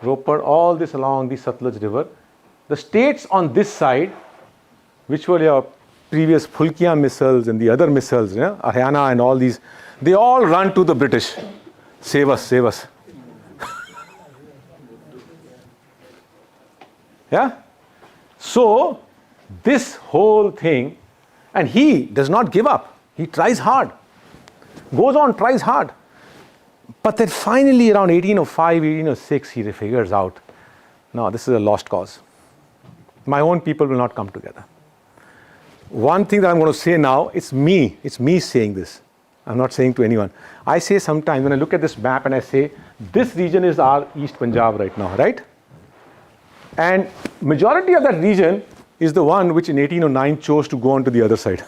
Ropar, all this along the Satluj River. The states on this side, which were your previous Phulkiya missiles and the other missiles, Haryana and all these, they all run to the British. Save us, save us. Yeah? So, this whole thing, and he does not give up. He tries hard. Goes on, tries hard. But then finally around 1805, 1806, he figures out, no, this is a lost cause. My own people will not come together. One thing that I'm going to say now, it's me saying this. I'm not saying to anyone. I say sometimes when I look at this map and I say, this region is our East Punjab right now, right? And majority of that region is the one which in 1809 chose to go on to the other side.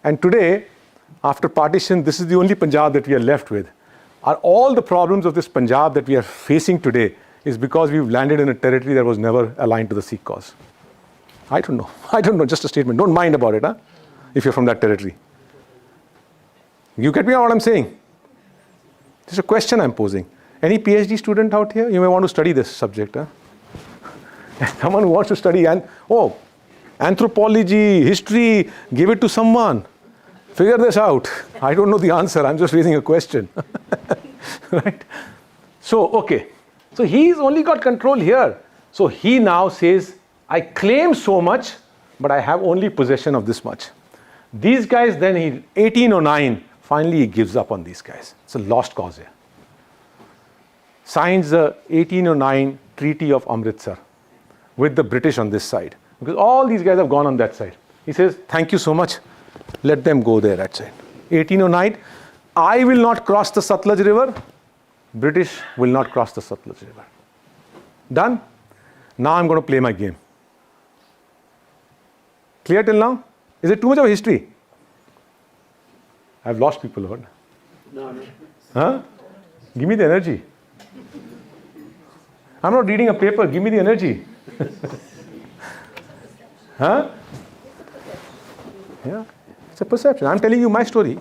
And today, after partition, this is the only Punjab that we are left with. Are all the problems of this Punjab that we are facing today is because we've landed in a territory that was never aligned to the Sikh cause. I don't know, just a statement. Don't mind about it, huh? If you're from that territory. You get me what I'm saying? This is a question I'm posing. Any PhD student out here? You may want to study this subject, huh? Someone who wants to study, anthropology, history, give it to someone. Figure this out. I don't know the answer. I'm just raising a question. Right? So, okay. So he's only got control here. So he now says, I claim so much, but I have only possession of this much. These guys, then 1809, finally he gives up on these guys. It's a lost cause here. Signs the 1809 Treaty of Amritsar with the British on this side. Because all these guys have gone on that side. He says, thank you so much. Let them go there that side. 1809, I will not cross the Sutlej River. British will not cross the Sutlej River. Done? Now I'm going to play my game. Clear till now? Is it too much of a history? I've lost people over. No. Huh? Give me the energy. I'm not reading a paper. Give me the energy. Huh? Yeah. It's a perception. I'm telling you my story.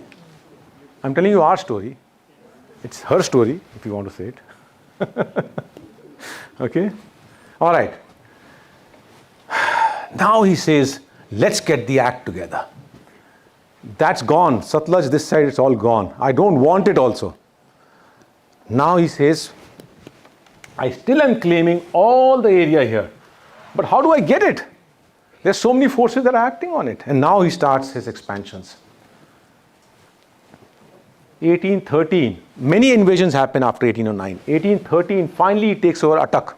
I'm telling you our story. It's her story, if you want to say it. Okay? All right. Now he says, let's get the act together. That's gone. Sutlej, this side, it's all gone. I don't want it also. Now he says, I still am claiming all the area here. But how do I get it? There's so many forces that are acting on it. And now he starts his expansions. 1813. Many invasions happen after 1809. 1813, finally he takes over Attock.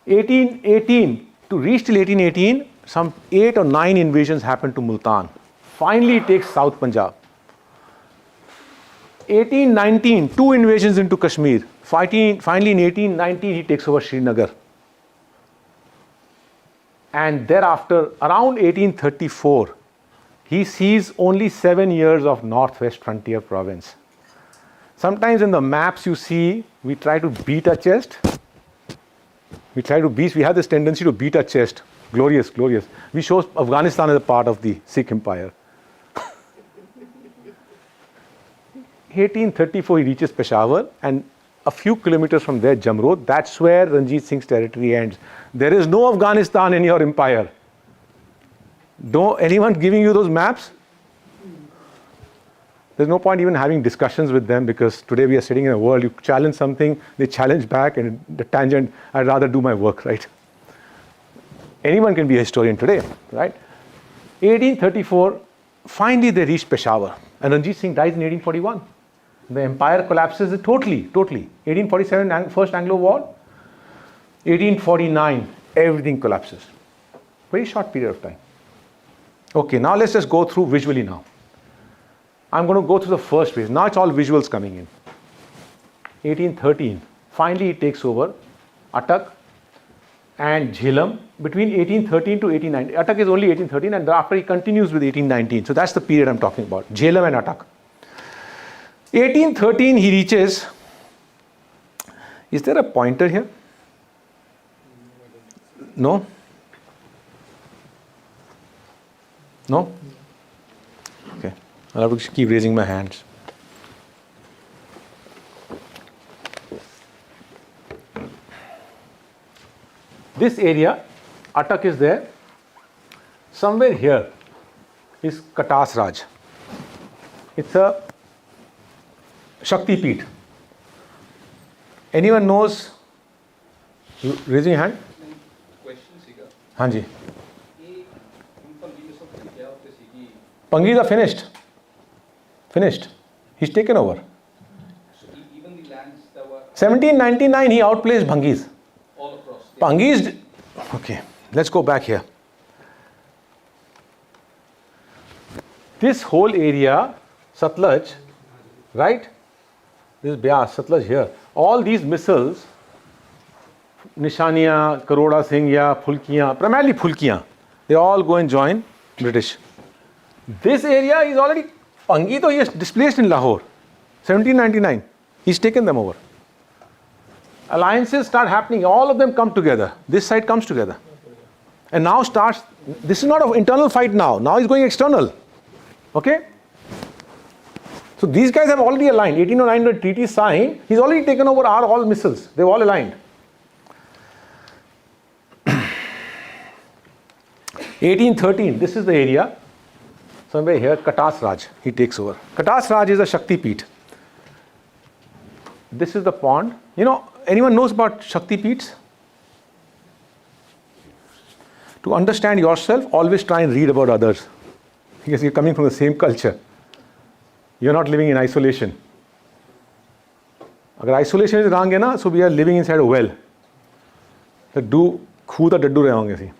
1818, to reach till 1818, some 8 or 9 invasions happened to Multan. Finally he takes South Punjab. 1819, 2 invasions into Kashmir. Finally in 1819 he takes over Srinagar. And thereafter, around 1834, he sees only 7 years of Northwest Frontier Province. Sometimes in the maps you see, we try to beat our chest. We have this tendency to beat our chest. Glorious, glorious. We show Afghanistan as a part of the Sikh Empire. 1834 he reaches Peshawar, and a few kilometers from there, Jamrod, that's where Ranjit Singh's territory ends. There is no Afghanistan in your empire. Anyone giving you those maps? There's no point even having discussions with them, because today we are sitting in a world, you challenge something, they challenge back, and the tangent, I'd rather do my work, right? Anyone can be a historian today, right? 1834, finally they reach Peshawar, and Ranjit Singh dies in 1841. The empire collapses totally. 1847, First Anglo War. 1849, everything collapses. Very short period of time. Okay, now let's just go through visually now. I'm going to go through the first phase. Now it's all visuals coming in. 1813, finally he takes over Attock and Jhelum between 1813 to 1819. Attock is only 1813, and thereafter he continues with 1819. So that's the period I'm talking about, Jhelum and Attock. 1813 he reaches, is there a pointer here? No? No? Okay, I'll have to keep raising my hands. This area, Attock is there. Somewhere here is Katas Raj. It's a Shakti Peeth. Anyone knows? Raising your hand. Question ਸੀਗਾ Hanji. ਇਹ ਭੰਗੀ ਸਭ ਤੋਂ ਕਿਹਾ ਉੱਤੇ ਸੀਗੀ Pangis are finished. Finished. He's taken over. even the lands that were 1799 he outplays Bhangis. all across Pangis. Okay, let's go back here. This whole area, Sutlej, right? This is Byas, Sutlej here. All these missiles, Nishaniya, Karoda Singh, Phulkiyan, primarily Phulkiyan, they all go and join British. This area is already, Pangi though he is displaced in Lahore, 1799. He's taken them over. Alliances start happening, all of them come together. This side comes together. And now starts, this is not an internal fight now. Now he's going external. Okay? So these guys have already aligned. 1809 the treaty signed, he's already taken over our all missiles. They've all aligned. 1813, this is the area. Somewhere here, Katas Raj, he takes over. Katas Raj is a Shakti Peeth. This is the pond. You know, anyone knows about Shakti Peeths? To understand yourself, always try and read about others. Because you're coming from the same culture. You're not living in isolation. Agar isolation is wrong, na, so we are living inside a well. Do khuda daddu rahe honge si.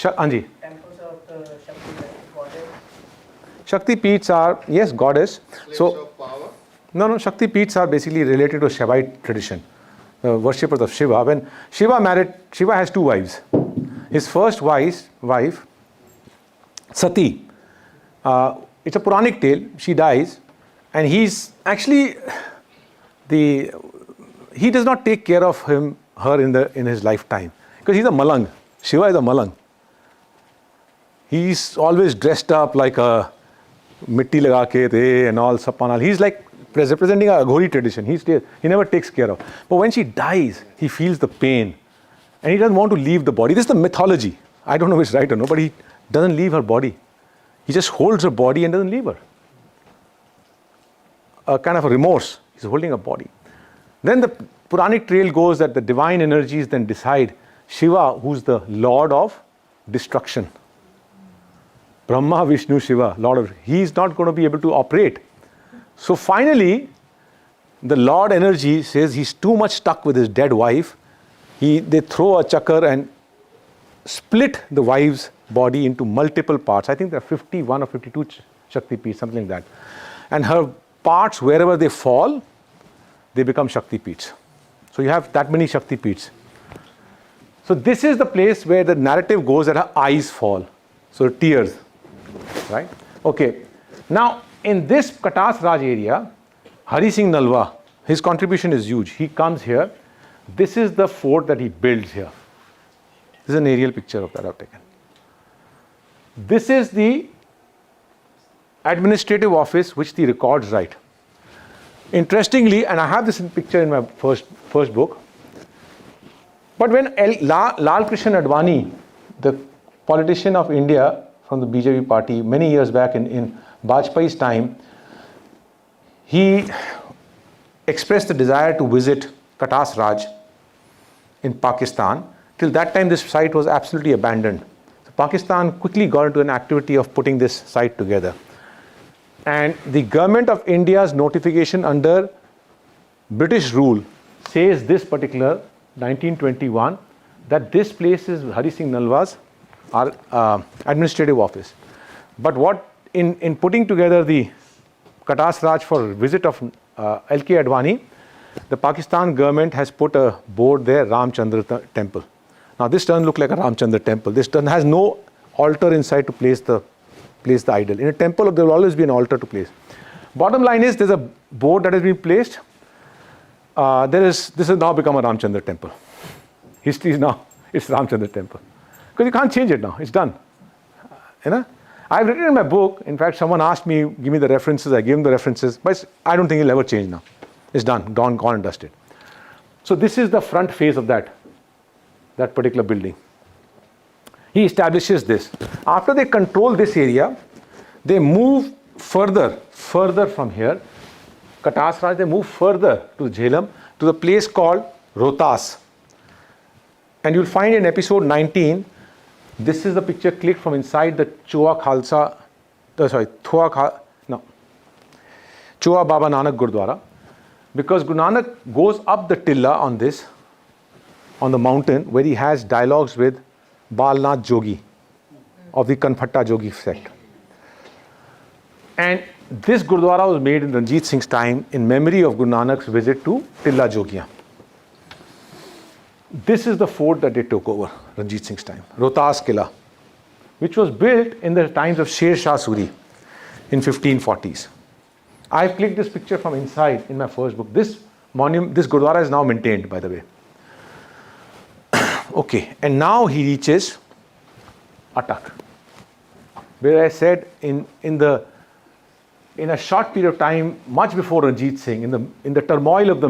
Anji. Temples of the Shakti goddess. Shakti Peeths are, yes, goddess. So, no, Shakti Peeths are basically related to Shaivite tradition. The worshippers of Shiva. When Shiva married, Shiva has two wives. His first wife, Sati, it's a Puranic tale. She dies, and he's actually he does not take care of her in his lifetime, because he's a Malang. Shiva is a Malang. He's always dressed up like a mitti laga ke the and all sapanal. He's like representing a Aghori tradition. He never takes care of. But when she dies, he feels the pain, and he doesn't want to leave the body. This is the mythology. I don't know if it's right or no, but he doesn't leave her body. He just holds her body and doesn't leave her. A kind of a remorse. He's holding her body. Then the Puranic trail goes that the divine energies then decide Shiva, who's the lord of destruction. Brahma, Vishnu, Shiva, Lord of, he's not going to be able to operate. So finally, the Lord energy says he's too much stuck with his dead wife. They throw a chakra and split the wife's body into multiple parts. I think there are 51 or 52 Shakti Peeths, something like that. And her parts, wherever they fall, they become Shakti Peeths. So you have that many Shakti Peeths. So this is the place where the narrative goes that her eyes fall. So tears. Right? Okay. Now, in this Katas Raj area, Hari Singh Nalwa, his contribution is huge. He comes here. This is the fort that he builds here. This is an aerial picture of that I've taken. This is the administrative office which the records write. Interestingly, and I have this picture in my first book, but when Lal Krishna Advani, the politician of India from the BJP party, many years back in Vajpayee's time, he expressed the desire to visit Katas Raj in Pakistan. Till that time, this site was absolutely abandoned. So Pakistan quickly got into an activity of putting this site together. And the government of India's notification under British rule says this particular 1921 that this place is Hari Singh Nalwa's administrative office. But what in putting together the Katas Raj for visit of L.K. Advani, the Pakistan government has put a board there, Ramchandra temple. Now this doesn't look like a Ramchandra temple. This has no altar inside to place the idol. In a temple, there will always be an altar to place. Bottom line is, there's a board that has been placed. This has now become a Ramchandra temple. History is now, it's Ramchandra temple. Because you can't change it now, it's done. You know? I've written in my book, in fact, someone asked me, give me the references, I gave him the references, but I don't think it'll ever change now. It's done, gone and dusted. So this is the front face of that particular building. He establishes this. After they control this area, they move further from here, Katas Raj, they move further to Jhelum, to the place called Rohtas. And you'll find in episode 19, this is the picture clicked from inside the Choa Baba Nanak Gurdwara. Because Guru Nanak goes up the Tilla on the mountain, where he has dialogues with Balnath Jogi of the Kanphatta Jogi sect. And this Gurdwara was made in Ranjit Singh's time in memory of Guru Nanak's visit to Tilla Jogiyan. This is the fort that they took over, Ranjit Singh's time, Rohtas Kila, which was built in the times of Sher Shah Suri in 1540s. I've clicked this picture from inside in my first book. This Gurdwara is now maintained, by the way. Okay, and now he reaches Attak, where I said in a short period of time, much before Ranjit Singh, in the turmoil of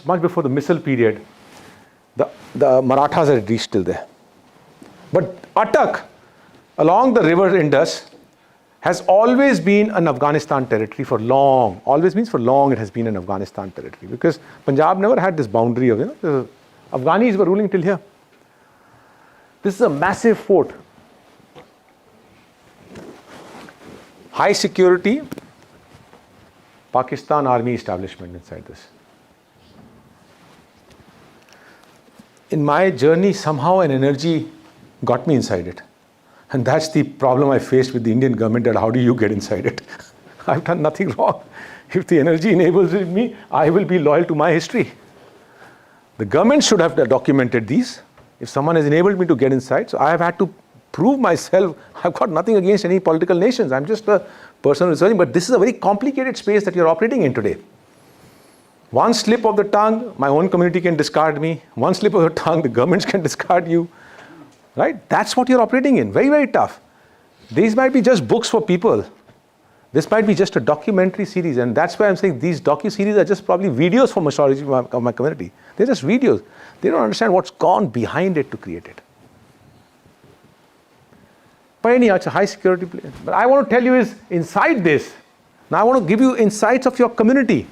much before the missile period, the Marathas had reached till there. But Attak, along the river Indus, has always been an Afghanistan territory for long. Always means for long it has been an Afghanistan territory, because Punjab never had this boundary of, the Afghanis were ruling till here. This is a massive fort. High security Pakistan army establishment inside this. In my journey, somehow an energy got me inside it. And that's the problem I faced with the Indian government, that how do you get inside it? I've done nothing wrong. If the energy enables me, I will be loyal to my history. The government should have documented these. If someone has enabled me to get inside, so I have had to prove myself. I've got nothing against any political nations. I'm just a person researching, but this is a very complicated space that you're operating in today. One slip of the tongue, my own community can discard me. One slip of the tongue, the governments can discard you. Right? That's what you're operating in. Very, very tough. These might be just books for people. This might be just a documentary series, and that's why I'm saying these docu-series are just probably videos for majority of my community. They're just videos. They don't understand what's gone behind it to create it. But anyhow, it's a high security place. But I want to tell you is, inside this, now I want to give you insights of your community.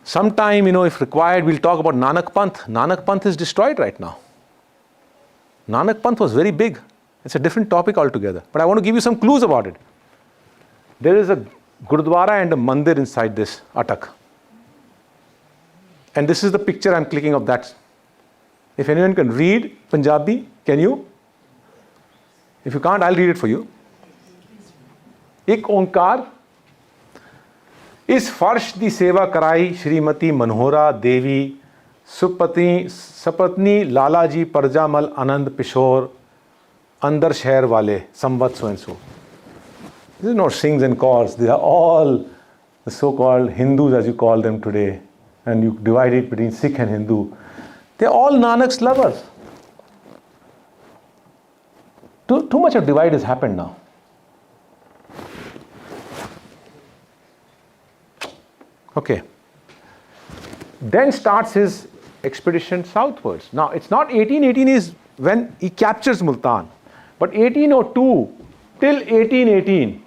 Sometime, if required, we'll talk about Nanak Panth. Nanak Panth is destroyed right now. Nanak Panth was very big. It's a different topic altogether. But I want to give you some clues about it. There is a Gurudwara and a Mandir inside this Atak. And this is the picture I'm clicking of that. If anyone can read Punjabi, can you? If you can't, I'll read it for you. Ik Onkar. इस फर्श दी सेवा कराई श्रीमती मनोहरा देवी सपत्नी लाला जी परजामल आनंद पिशोर अंदर शहर वाले संवत so and so. This is not Singhs and Kaurs. They are all the so-called Hindus, as you call them today, and you divide it between Sikh and Hindu. They are all Nanak's lovers. Too much of divide has happened now. Okay. Then starts his expedition southwards. Now, it's not 1818 is when he captures Multan, but 1802 till 1818,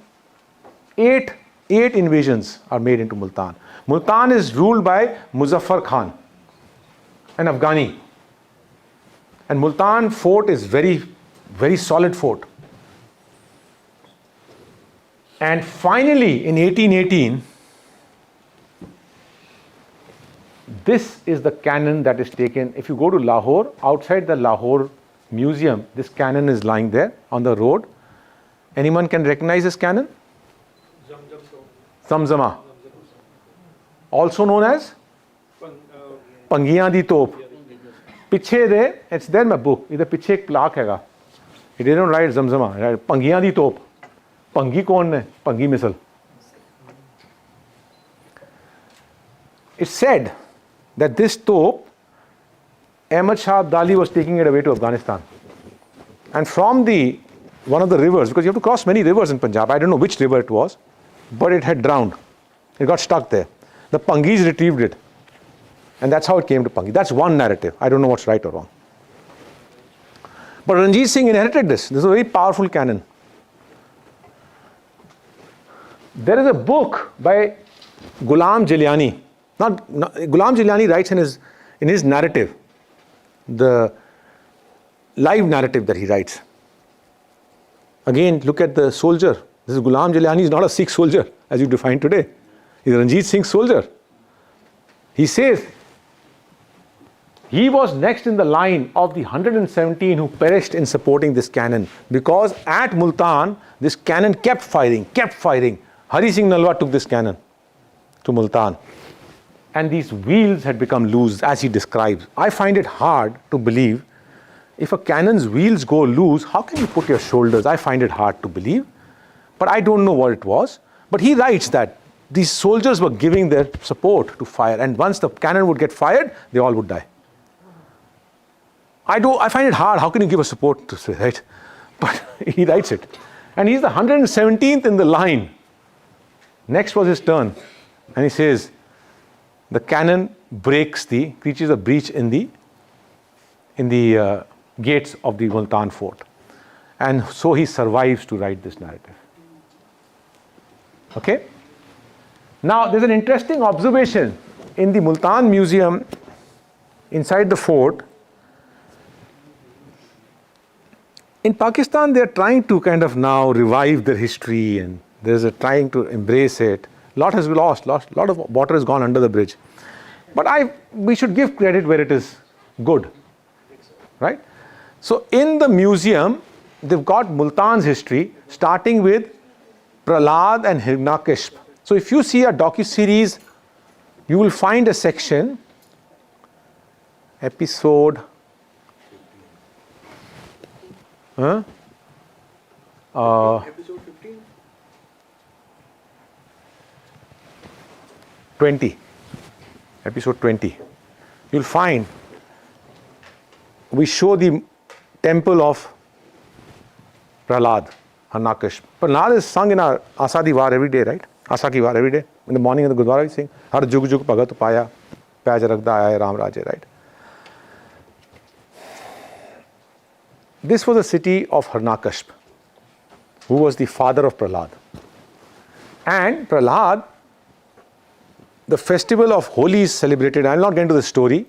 eight invasions are made into Multan. Multan is ruled by Muzaffar Khan, an Afghani. And Multan fort is very, very solid fort. And finally, in 1818, this is the cannon that is taken. If you go to Lahore, outside the Lahore Museum, this cannon is lying there on the road. Anyone can recognize this cannon? Zamzama. Also known as? Pangiyan di Top. Piche de, it's there in my book. Either piche ek plaque hai. It didn't write Zamzama, right? Pangiyan di Top. Pangi kaun hai? Pangi missile. It's said that this top, Ahmad Shah Abdali was taking it away to Afghanistan. And from one of the rivers, because you have to cross many rivers in Punjab, I don't know which river it was, but it had drowned. It got stuck there. The Pangis retrieved it. And that's how it came to Pangi. That's one narrative. I don't know what's right or wrong. But Ranjit Singh inherited this. This is a very powerful cannon. There is a book by Ghulam Jilani. Ghulam Jilani writes in his narrative, the live narrative that he writes. Again, look at the soldier. This is Ghulam Jilani, is not a Sikh soldier as you define today. He's a Ranjit Singh soldier. He says he was next in the line of the 117 who perished in supporting this cannon, because at Multan this cannon kept firing. Hari Singh Nalwa took this cannon to Multan. And these wheels had become loose, as he describes. I find it hard to believe, if a cannon's wheels go loose, how can you put your shoulders? I find it hard to believe, but I don't know what it was. But he writes that these soldiers were giving their support to fire, and once the cannon would get fired, they all would die. I find it hard, how can you give a support to say, right? But he writes it. And he's the 117th in the line. Next was his turn. And he says, the cannon reaches a breach in the gates of the Multan fort. And so he survives to write this narrative. Okay? Now, there's an interesting observation in the Multan Museum inside the fort. In Pakistan, they're trying to kind of now revive their history, and there's a trying to embrace it. A lot has lost, a lot of water has gone under the bridge. But we should give credit where it is good, right? So in the museum, they've got Multan's history, starting with Prahlad and Hiranyakashipu. So if you see a docu-series, you will find a section, episode 15? 20, episode 20. You'll find we show the temple of Prahlad, Hiranyakashipu. Prahlad is sung in our Asa Di War every day, right? Asa Ki War every day. In the morning in the Gurdwara we sing, Har Jug Jug Bhagat Paya, Pyaj Rakda Aaya Ram Raje, right? This was a city of Hiranyakashipu, who was the father of Prahlad. And Prahlad, the festival of Holi is celebrated. I'll not get into the story,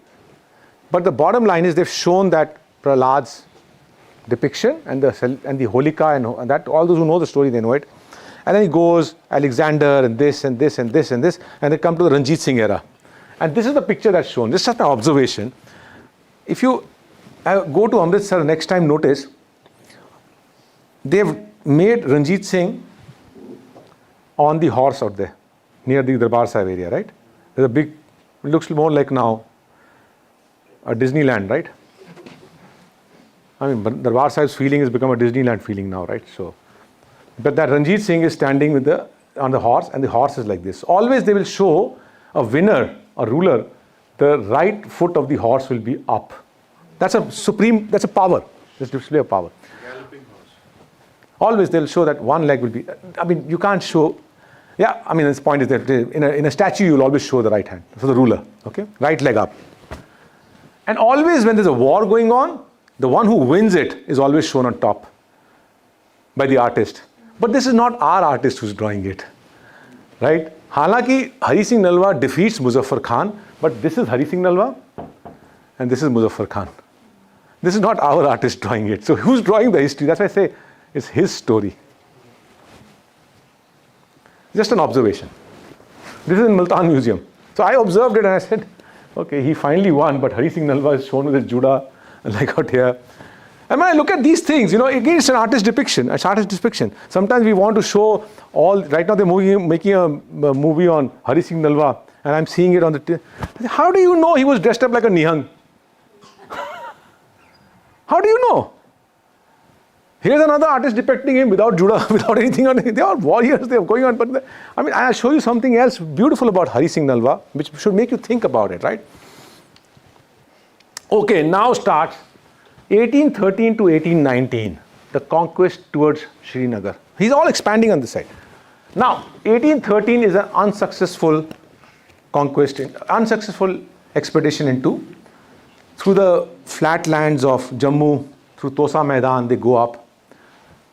but the bottom line is they've shown that Prahlad's depiction and the Holika and that all those who know the story, they know it. And then he goes Alexander and this and this and this and this, and they come to the Ranjit Singh era. And this is the picture that's shown. This is just my observation. If you go to Amritsar next time, notice they've made Ranjit Singh on the horse out there near the Darbar Sahib area, right? There's a big, it looks more like now a Disneyland, right? I mean, Darbar Sahib's feeling has become a Disneyland feeling now, right? So, but that Ranjit Singh is standing with on the horse, and the horse is like this. Always they will show a winner, a ruler, the right foot of the horse will be up. That's a supreme, that's a power. That's display of power. Galloping horse. Always they'll show that one leg will be, I mean, you can't show, yeah, I mean, this point is that in a statue, you'll always show the right hand for the ruler, okay? Right leg up. And always when there's a war going on, the one who wins it is always shown on top by the artist. But this is not our artist who's drawing it, right? Halaki, Hari Singh Nalwa defeats Muzaffar Khan, but this is Hari Singh Nalwa and this is Muzaffar Khan. This is not our artist drawing it. So who's drawing the history? That's why I say it's his story. Just an observation. This is in Multan Museum. So I observed it and I said, okay, he finally won, but Hari Singh Nalwa is shown with his Judah, like out here. And when I look at these things, again, it's an artist depiction. It's artist depiction. Sometimes we want to show all, right now they're making a movie on Hari Singh Nalwa, and I'm seeing it on the, how do you know he was dressed up like a Nihang? How do you know? Here's another artist depicting him without Judah, without anything on it. They are warriors, they are going on. But I'll show you something else beautiful about Hari Singh Nalwa, which should make you think about it, right? Okay, now starts 1813 to 1819, the conquest towards Srinagar. He's all expanding on this side. Now, 1813 is an unsuccessful conquest, unsuccessful expedition through the flatlands of Jammu, through Tosa Maidan, they go up.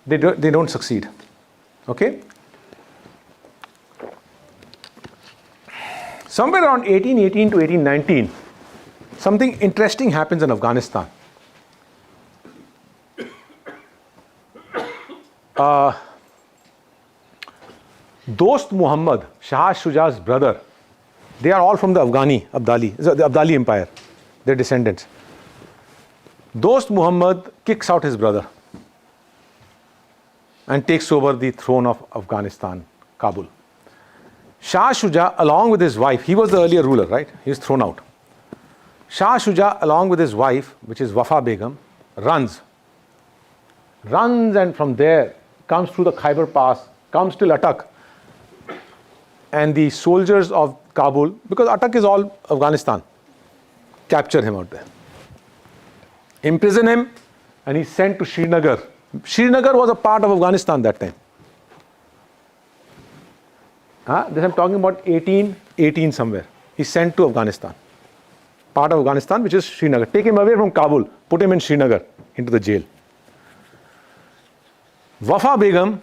They don't succeed. Okay? Somewhere around 1818 to 1819, something interesting happens in Afghanistan. Dost Muhammad, Shah Shuja's brother, they are all from the Abdali Empire, their descendants. Dost Muhammad kicks out his brother and takes over the throne of Afghanistan, Kabul. Shah Shuja, along with his wife, he was the earlier ruler, right? He was thrown out. Shah Shuja, along with his wife, which is Wafa Begum, runs and from there comes through the Khyber Pass, comes till Attock. And the soldiers of Kabul, because Attock is all Afghanistan, capture him out there. Imprison him, and he's sent to Srinagar. Srinagar was a part of Afghanistan that time. This I'm talking about 1818 somewhere. He's sent to Afghanistan. Part of Afghanistan, which is Srinagar. Take him away from Kabul, put him in Srinagar, into the jail. Wafa Begum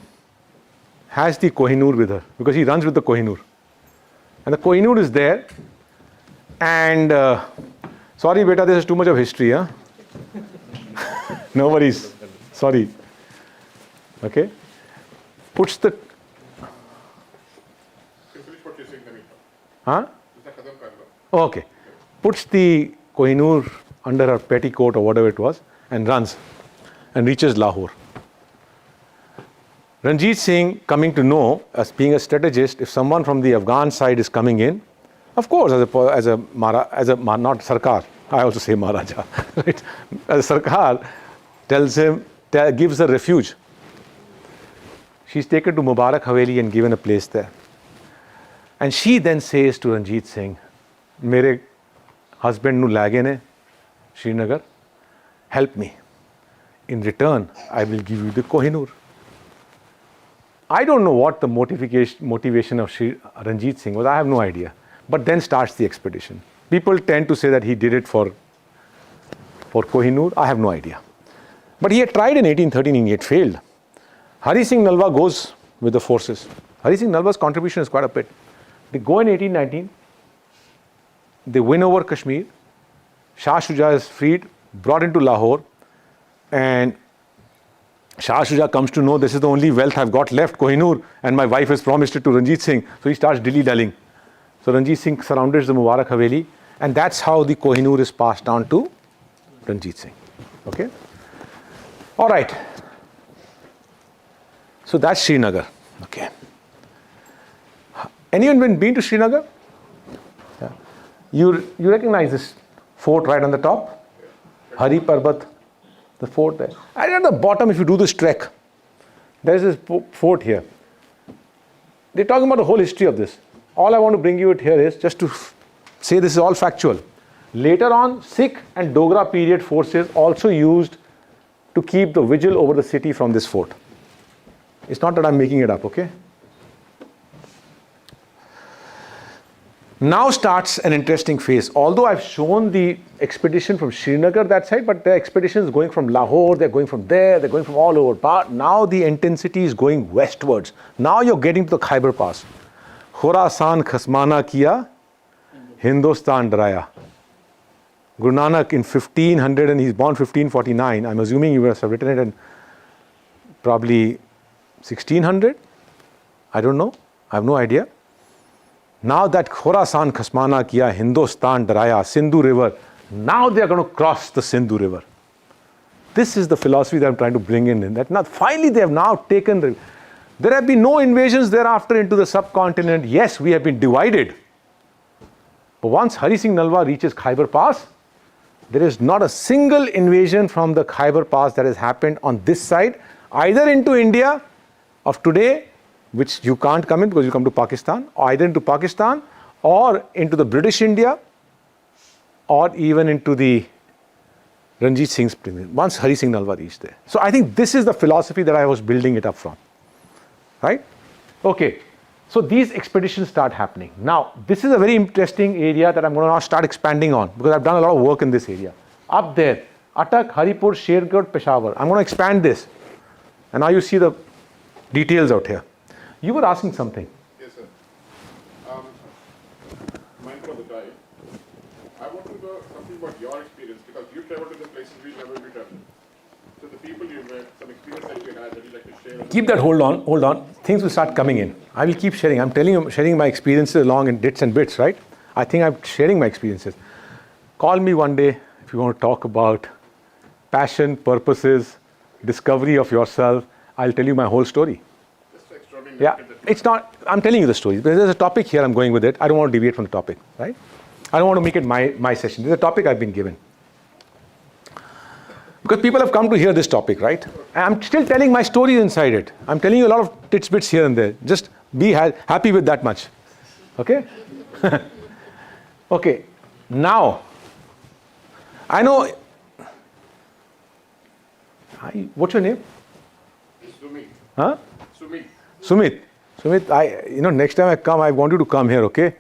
has the Kohinoor with her because he runs with the Kohinoor. And the Kohinoor is there. And sorry, beta, this is too much of history, huh? No worries. Sorry. Okay. Puts the. Huh? Okay. Puts the Kohinoor under her petticoat or whatever it was and runs and reaches Lahore. Ranjit Singh, coming to know, as being a strategist, if someone from the Afghan side is coming in, of course, not Sarkar, I also say Maharaja, right? As Sarkar tells him, gives her refuge. She's taken to Mubarak Haveli and given a place there. And she then says to Ranjit Singh, "Mere husband nu lage ne, Srinagar, help me. In return, I will give you the Kohinoor." I don't know what the motivation of Ranjit Singh was. I have no idea. But then starts the expedition. People tend to say that he did it for Kohinoor. I have no idea. But he had tried in 1813 and he had failed. Hari Singh Nalwa goes with the forces. Hari Singh Nalwa's contribution is quite a bit. They go in 1819. They win over Kashmir. Shah Shuja is freed, brought into Lahore. And Shah Shuja comes to know this is the only wealth I've got left, Kohinoor, and my wife has promised it to Ranjit Singh. So he starts dilly-dallying. So Ranjit Singh surrounds the Mubarak Haveli, and that's how the Kohinoor is passed down to Ranjit Singh. Okay? All right. So that's Srinagar. Okay. Anyone been to Srinagar? Yeah. You recognize this fort right on the top? Hari Parbat. The fort there. And at the bottom, if you do this trek, there is this fort here. They're talking about the whole history of this. All I want to bring you here is just to say this is all factual. Later on, Sikh and Dogra period forces also used to keep the vigil over the city from this fort. It's not that I'm making it up, okay? Now starts an interesting phase. Although I've shown the expedition from Srinagar that side, but the expedition is going from Lahore, they're going from there, they're going from all over. But now the intensity is going westwards. Now you're getting to the Khyber Pass. Khorasan khasmana kiya, Hindustan daraya. Guru Nanak in 1500, and he's born 1549. I'm assuming you must have written it in probably 1600. I don't know. I have no idea. Now that Khorasan khasmana kiya, Hindustan daraya, Sindhu river, now they are going to cross the Sindhu river. This is the philosophy that I'm trying to bring in. That now finally they have now taken there have been no invasions thereafter into the subcontinent. Yes, we have been divided. But once Hari Singh Nalwa reaches Khyber Pass, there is not a single invasion from the Khyber Pass that has happened on this side, either into India of today, which you can't come in because you come to Pakistan, or either into Pakistan or into the British India, or even into the Ranjit Singh's premium, once Hari Singh Nalwa reached there. So I think this is the philosophy that I was building it up from. Right? Okay. So these expeditions start happening. Now, this is a very interesting area that I'm going to now start expanding on because I've done a lot of work in this area. Up there, Attak, Haripur, Shergarh, Peshawar. I'm going to expand this. And now you see the details out here. You were asking something. Yes, sir. Mindful of the time, I want to know something about your experience because you traveled to the places we never be traveled. So the people you met, some experience that you had that you'd like to share. Keep that hold on. Things will start coming in. I will keep sharing. I'm telling you, sharing my experiences along in bits and bits, right? I think I'm sharing my experiences. Call me one day if you want to talk about passion, purposes, discovery of yourself. I'll tell you my whole story. Yeah, it's not, I'm telling you the story. There's a topic here, I'm going with it. I don't want to deviate from the topic, right? I don't want to make it my session. There's a topic I've been given. Because people have come to hear this topic, right? And I'm still telling my story inside it. I'm telling you a lot of tidbits here and there. Just be happy with that much. Okay? Okay. Now, I know. What's your name? Sumit. Huh? Sumit. Sumit, next time I come, I want you to come here, okay?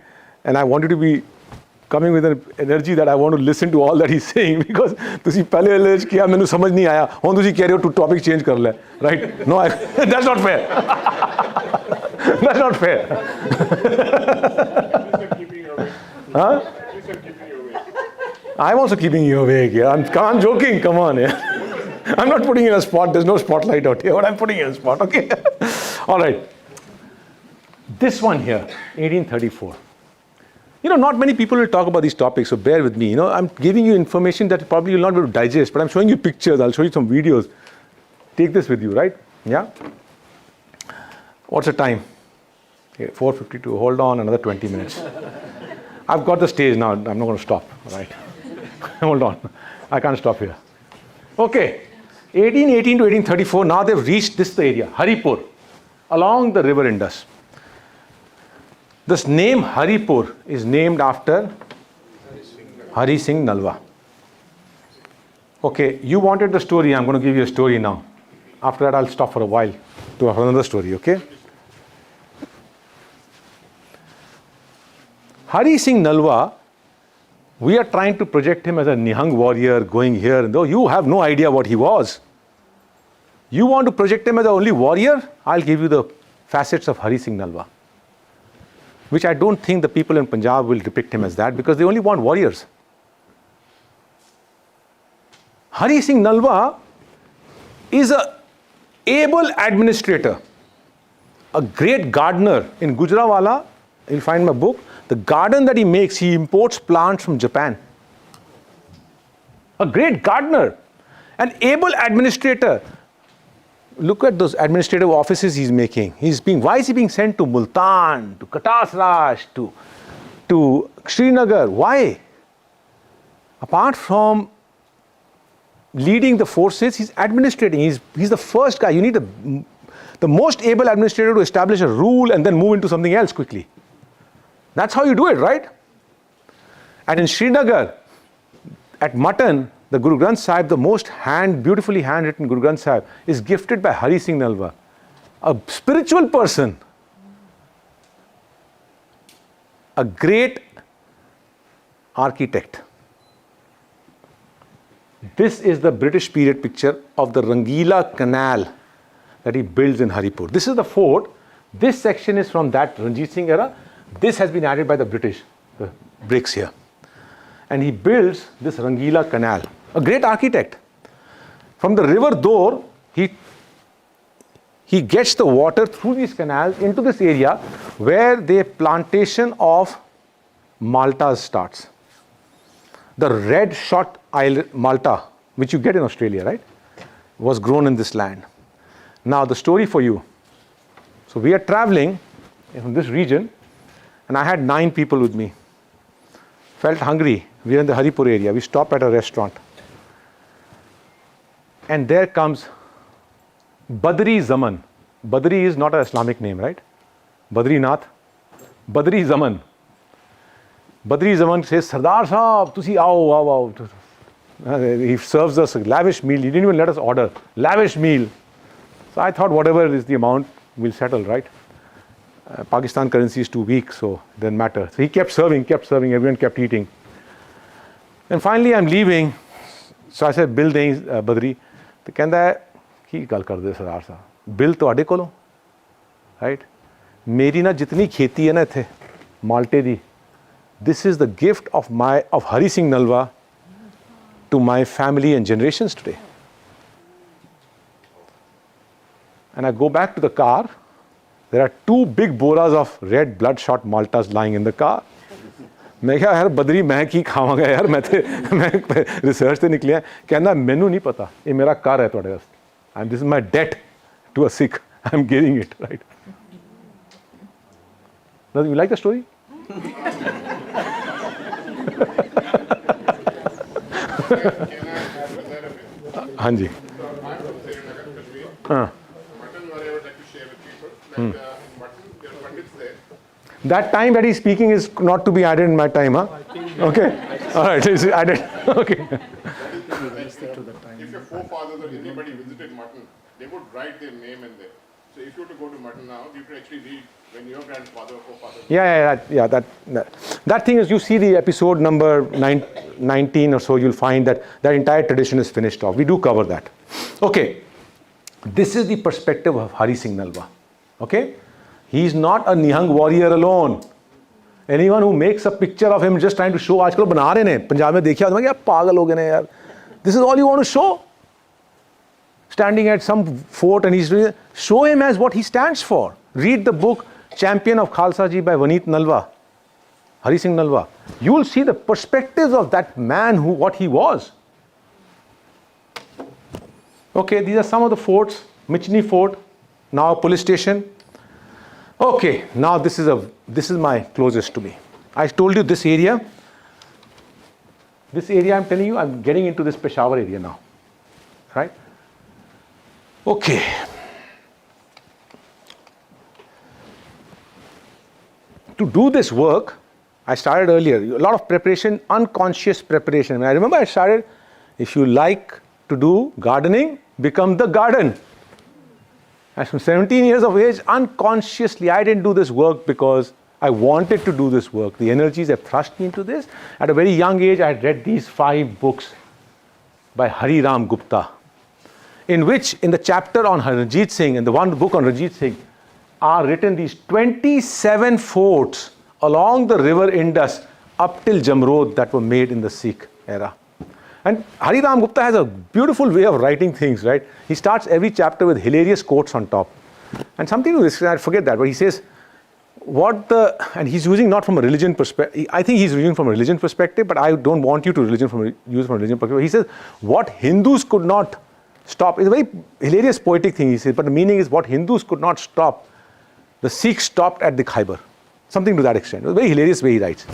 And I want you to be coming with an energy that I want to listen to all that he's saying because ਤੁਸੀਂ ਪਹਿਲੇ ਅਲਰਜ ਕਿਹਾ ਮੈਨੂੰ ਸਮਝ ਨਹੀਂ ਆਇਆ ਹੁਣ ਤੁਸੀਂ ਕਹਿ ਰਹੇ ਹੋ to topic change ਕਰ ਲੈ right no that's not fair that's not fair huh I'm also keeping you awake yeah I'm joking come on yeah I'm not putting you in a spot there's no spotlight out here but I'm putting you in a spot okay all right this one here 1834 You know, not many people will talk about these topics, so bear with me. You know, I'm giving you information that probably you'll not be able to digest, but I'm showing you pictures, I'll show you some videos. Take this with you, right? Yeah? What's the time? Okay, 4:52. Hold on, another 20 minutes. I've got the stage now, I'm not going to stop, all right? Hold on, I can't stop here. Okay, 1818 to 1834, now they've reached this area, Haripur, along the river Indus. This name Haripur is named after Hari Singh Nalwa. Okay, you wanted the story, I'm going to give you a story now. After that, I'll stop for a while to have another story, okay? Hari Singh Nalwa, we are trying to project him as a Nihang warrior going here, though you have no idea what he was. You want to project him as the only warrior? I'll give you the facets of Hari Singh Nalwa. Which I don't think the people in Punjab will depict him as that because they only want warriors. Hari Singh Nalwa is an able administrator, a great gardener. In Gujranwala, you'll find my book, the garden that he makes, he imports plants from Japan. A great gardener, an able administrator. Look at those administrative offices he's making. Why is he being sent to Multan, to Katasraj, to Srinagar? Why? Apart from leading the forces, he's administrating. He's the first guy. You need the most able administrator to establish a rule and then move into something else quickly. That's how you do it, right? And in Srinagar, at Mutton, the Guru Granth Sahib, the most beautifully handwritten Guru Granth Sahib, is gifted by Hari Singh Nalwa, a spiritual person, a great architect. This is the British period picture of the Rangila Canal that he builds in Haripur. This is the fort. This section is from that Ranjit Singh era. This has been added by the British, the bricks here. And he builds this Rangila Canal. A great architect. From the river Dor, he gets the water through these canals into this area where the plantation of Maltas starts. The red shot Malta, which you get in Australia, right, was grown in this land. Now the story for you. So we are traveling from this region and I had 9 people with me. Felt hungry. We are in the Haripur area. We stopped at a restaurant. And there comes Badri Zaman. Badri is not an Islamic name, right? Badrinath. Badri Zaman. Badri Zaman says, Sardar Sahab, tusi aao. He serves us a lavish meal. He didn't even let us order. Lavish meal. So I thought whatever is the amount, we'll settle, right? Pakistan currency is too weak, so it doesn't matter. So he kept serving, everyone kept eating. And finally I'm leaving. So I said, bill dein Badri. तो कहता है की गल करदे सरदार साहब bill तुहाडे कोलों right मेरी ना जितनी खेती है ना इत्थे माल्टे दी this is the gift of Hari Singh Nalwa to my family and generations today. And I go back to the car. There are 2 big boras of red bloodshot Maltas lying in the car. मैं क्या यार बदरी मैं की खावांगा यार मैं research से निकलिया कहना मैनू नहीं पता ये मेरा कार है तुहाडे वास्ते and this is my debt to a Sikh. I'm giving it, right? Now, you like the story? हाँ जी That time that he's speaking is not to be added in my time, huh? Okay. All right, it's added. Okay. If your forefathers or anybody visited Mutton, they would write their name in there. So if you were to go to Mutton now, you can actually read when your grandfather or forefather. That thing is, you see the episode number 19 or so, you'll find that that entire tradition is finished off. We do cover that. Okay, this is the perspective of Hari Singh Nalwa. Okay, he's not a Nihang warrior alone. Anyone who makes a picture of him just trying to show, आजकल बना रहे हैं, पंजाब में देखिए आदमी क्या पागल हो गए हैं यार. This is all you want to show. Standing at some fort and he's doing, show him as what he stands for. Read the book Champion of Khalsa Ji by Vaneet Nalwa, Hari Singh Nalwa. You will see the perspectives of that man, who what he was. Okay, these are some of the forts. Michni Fort, now a police station. Okay, now this is my closest to me. I told you this area. This area, I'm telling you, I'm getting into this Peshawar area now, right? Okay. To do this work, I started earlier, a lot of preparation, unconscious preparation. I remember I started, if you like to do gardening, become the garden. As from 17 years of age, unconsciously, I didn't do this work because I wanted to do this work. The energies have thrust me into this. At a very young age, I had read these 5 books by Hari Ram Gupta, in which, in the chapter on Ranjit Singh, and the one book on Ranjit Singh, are written these 27 forts along the river Indus up till Jamrod that were made in the Sikh era. And Hari Ram Gupta has a beautiful way of writing things, right? He starts every chapter with hilarious quotes on top. And something to this, I forget that, but he says, and he's using not from a religion perspective, I think he's using from a religion perspective, but I don't want you to use from a religion perspective. He says, what Hindus could not stop, it's a very hilarious poetic thing he says, but the meaning is what Hindus could not stop, the Sikhs stopped at the Khyber. Something to that extent. It was a very hilarious way he writes.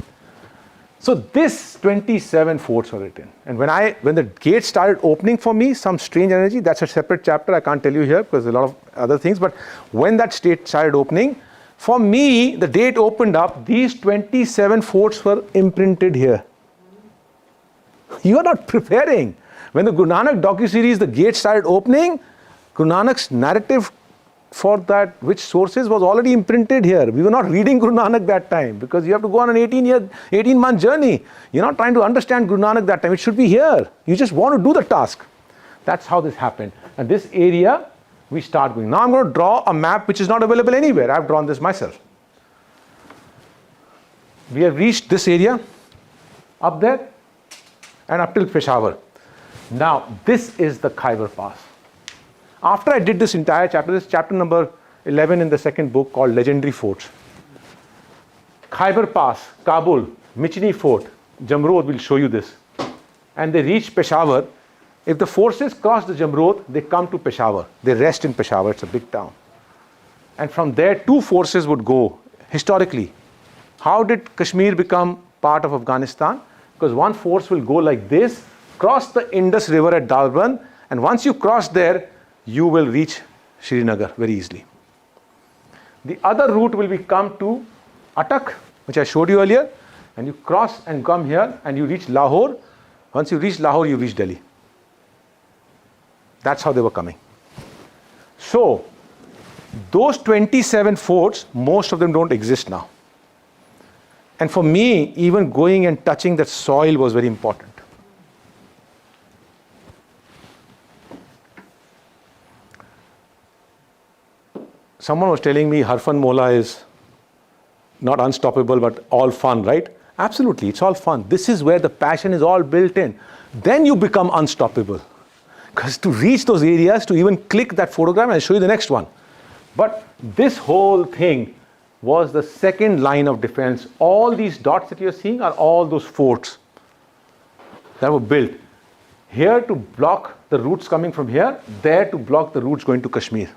So this 27 forts were written. And when the gates started opening for me, some strange energy, that's a separate chapter, I can't tell you here because there's a lot of other things, but when that state started opening, for me, the day it opened up, these 27 forts were imprinted here. You are not preparing. When the Guru Nanak docu-series, the gates started opening, Guru Nanak's narrative for that, which sources was already imprinted here. We were not reading Guru Nanak that time because you have to go on an 18-month journey. You're not trying to understand Guru Nanak that time. It should be here. You just want to do the task. That's how this happened. And this area, we start going. Now I'm going to draw a map which is not available anywhere. I've drawn this myself. We have reached this area, up there, and up till Peshawar. Now, this is the Khyber Pass. After I did this entire chapter, this is chapter number 11 in the second book called Legendary Forts. Khyber Pass, Kabul, Michni Fort, Jamrod will show you this. And they reach Peshawar. If the forces cross the Jamrod, they come to Peshawar. They rest in Peshawar, it's a big town. And from there, 2 forces would go historically. How did Kashmir become part of Afghanistan? Because one force will go like this, cross the Indus River at Dalban, and once you cross there, you will reach Srinagar very easily. The other route will be come to Attock, which I showed you earlier, and you cross and come here and you reach Lahore. Once you reach Lahore, you reach Delhi. That's how they were coming. So, those 27 forts, most of them don't exist now. And for me, even going and touching that soil was very important. Someone was telling me Harfan Mola is not unstoppable, but all fun, right? Absolutely, it's all fun. This is where the passion is all built in. Then you become unstoppable. Because to reach those areas, to even click that photograph, I'll show you the next one. But this whole thing was the second line of defense. All these dots that you're seeing are all those forts that were built. Here to block the routes coming from here, there to block the routes going to Kashmir.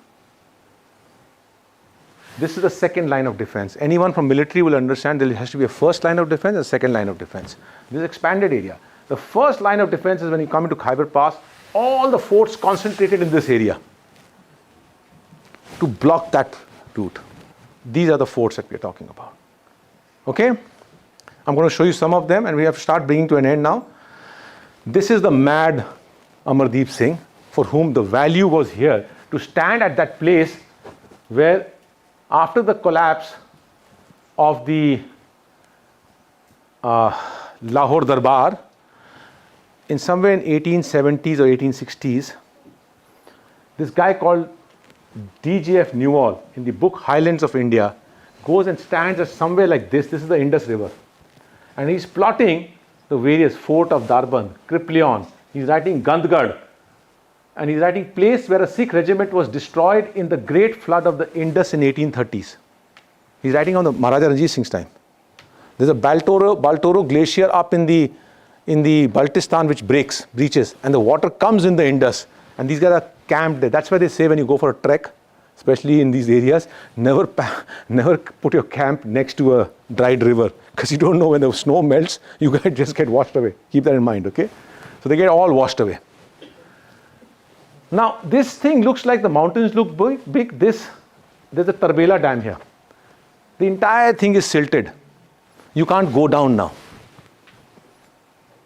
This is the second line of defense. Anyone from military will understand there has to be a first line of defense and a second line of defense. This is expanded area. The first line of defense is when you come into Khyber Pass, all the forts concentrated in this area to block that route. These are the forts that we are talking about. Okay? I'm going to show you some of them and we have to start bringing to an end now. This is the mad Amardeep Singh, for whom the value was here to stand at that place where after the collapse of the Lahore Darbar, in somewhere in 1870s or 1860s, this guy called D.J.F. Newall, in the book Highlands of India, goes and stands at somewhere like this. This is the Indus River. And he's plotting the various fort of Darband, Kriplion. He's writing Gandhgad. And he's writing place where a Sikh regiment was destroyed in the great flood of the Indus in 1830s. He's writing on the Maharaja Ranjit Singh's time. There's a Baltoro glacier up in the Baltistan which breaches, and the water comes in the Indus. And these guys are camped there. That's why they say when you go for a trek, especially in these areas, never put your camp next to a dried river, because you don't know when the snow melts, you guys just get washed away. Keep that in mind, okay? So they get all washed away. Now, this thing looks like the mountains look big. There's a Tarbela Dam here. The entire thing is silted. You can't go down now.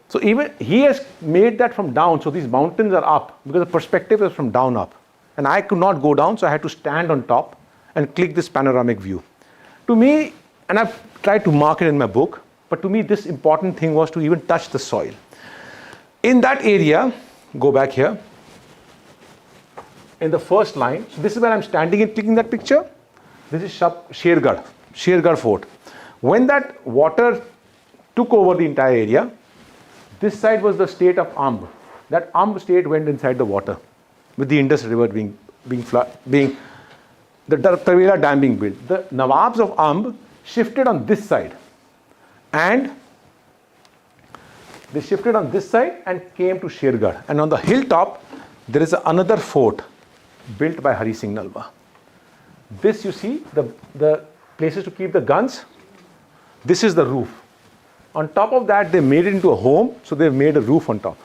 So even he has made that from down, so these mountains are up, because the perspective is from down up. And I could not go down, so I had to stand on top and click this panoramic view. To me, and I've tried to mark it in my book, but to me this important thing was to even touch the soil. In that area, go back here, in the first line, so this is where I'm standing and clicking that picture. This is Shergarh Fort. When that water took over the entire area, this side was the state of Amb. That Amb state went inside the water, with the Indus River being the Tarbela Dam being built. The Nawabs of Amb shifted on this side, and they shifted on this side and came to Shergarh. And on the hilltop, there is another fort built by Hari Singh Nalwa. This, you see, the places to keep the guns. This is the roof. On top of that, they made it into a home, so they've made a roof on top.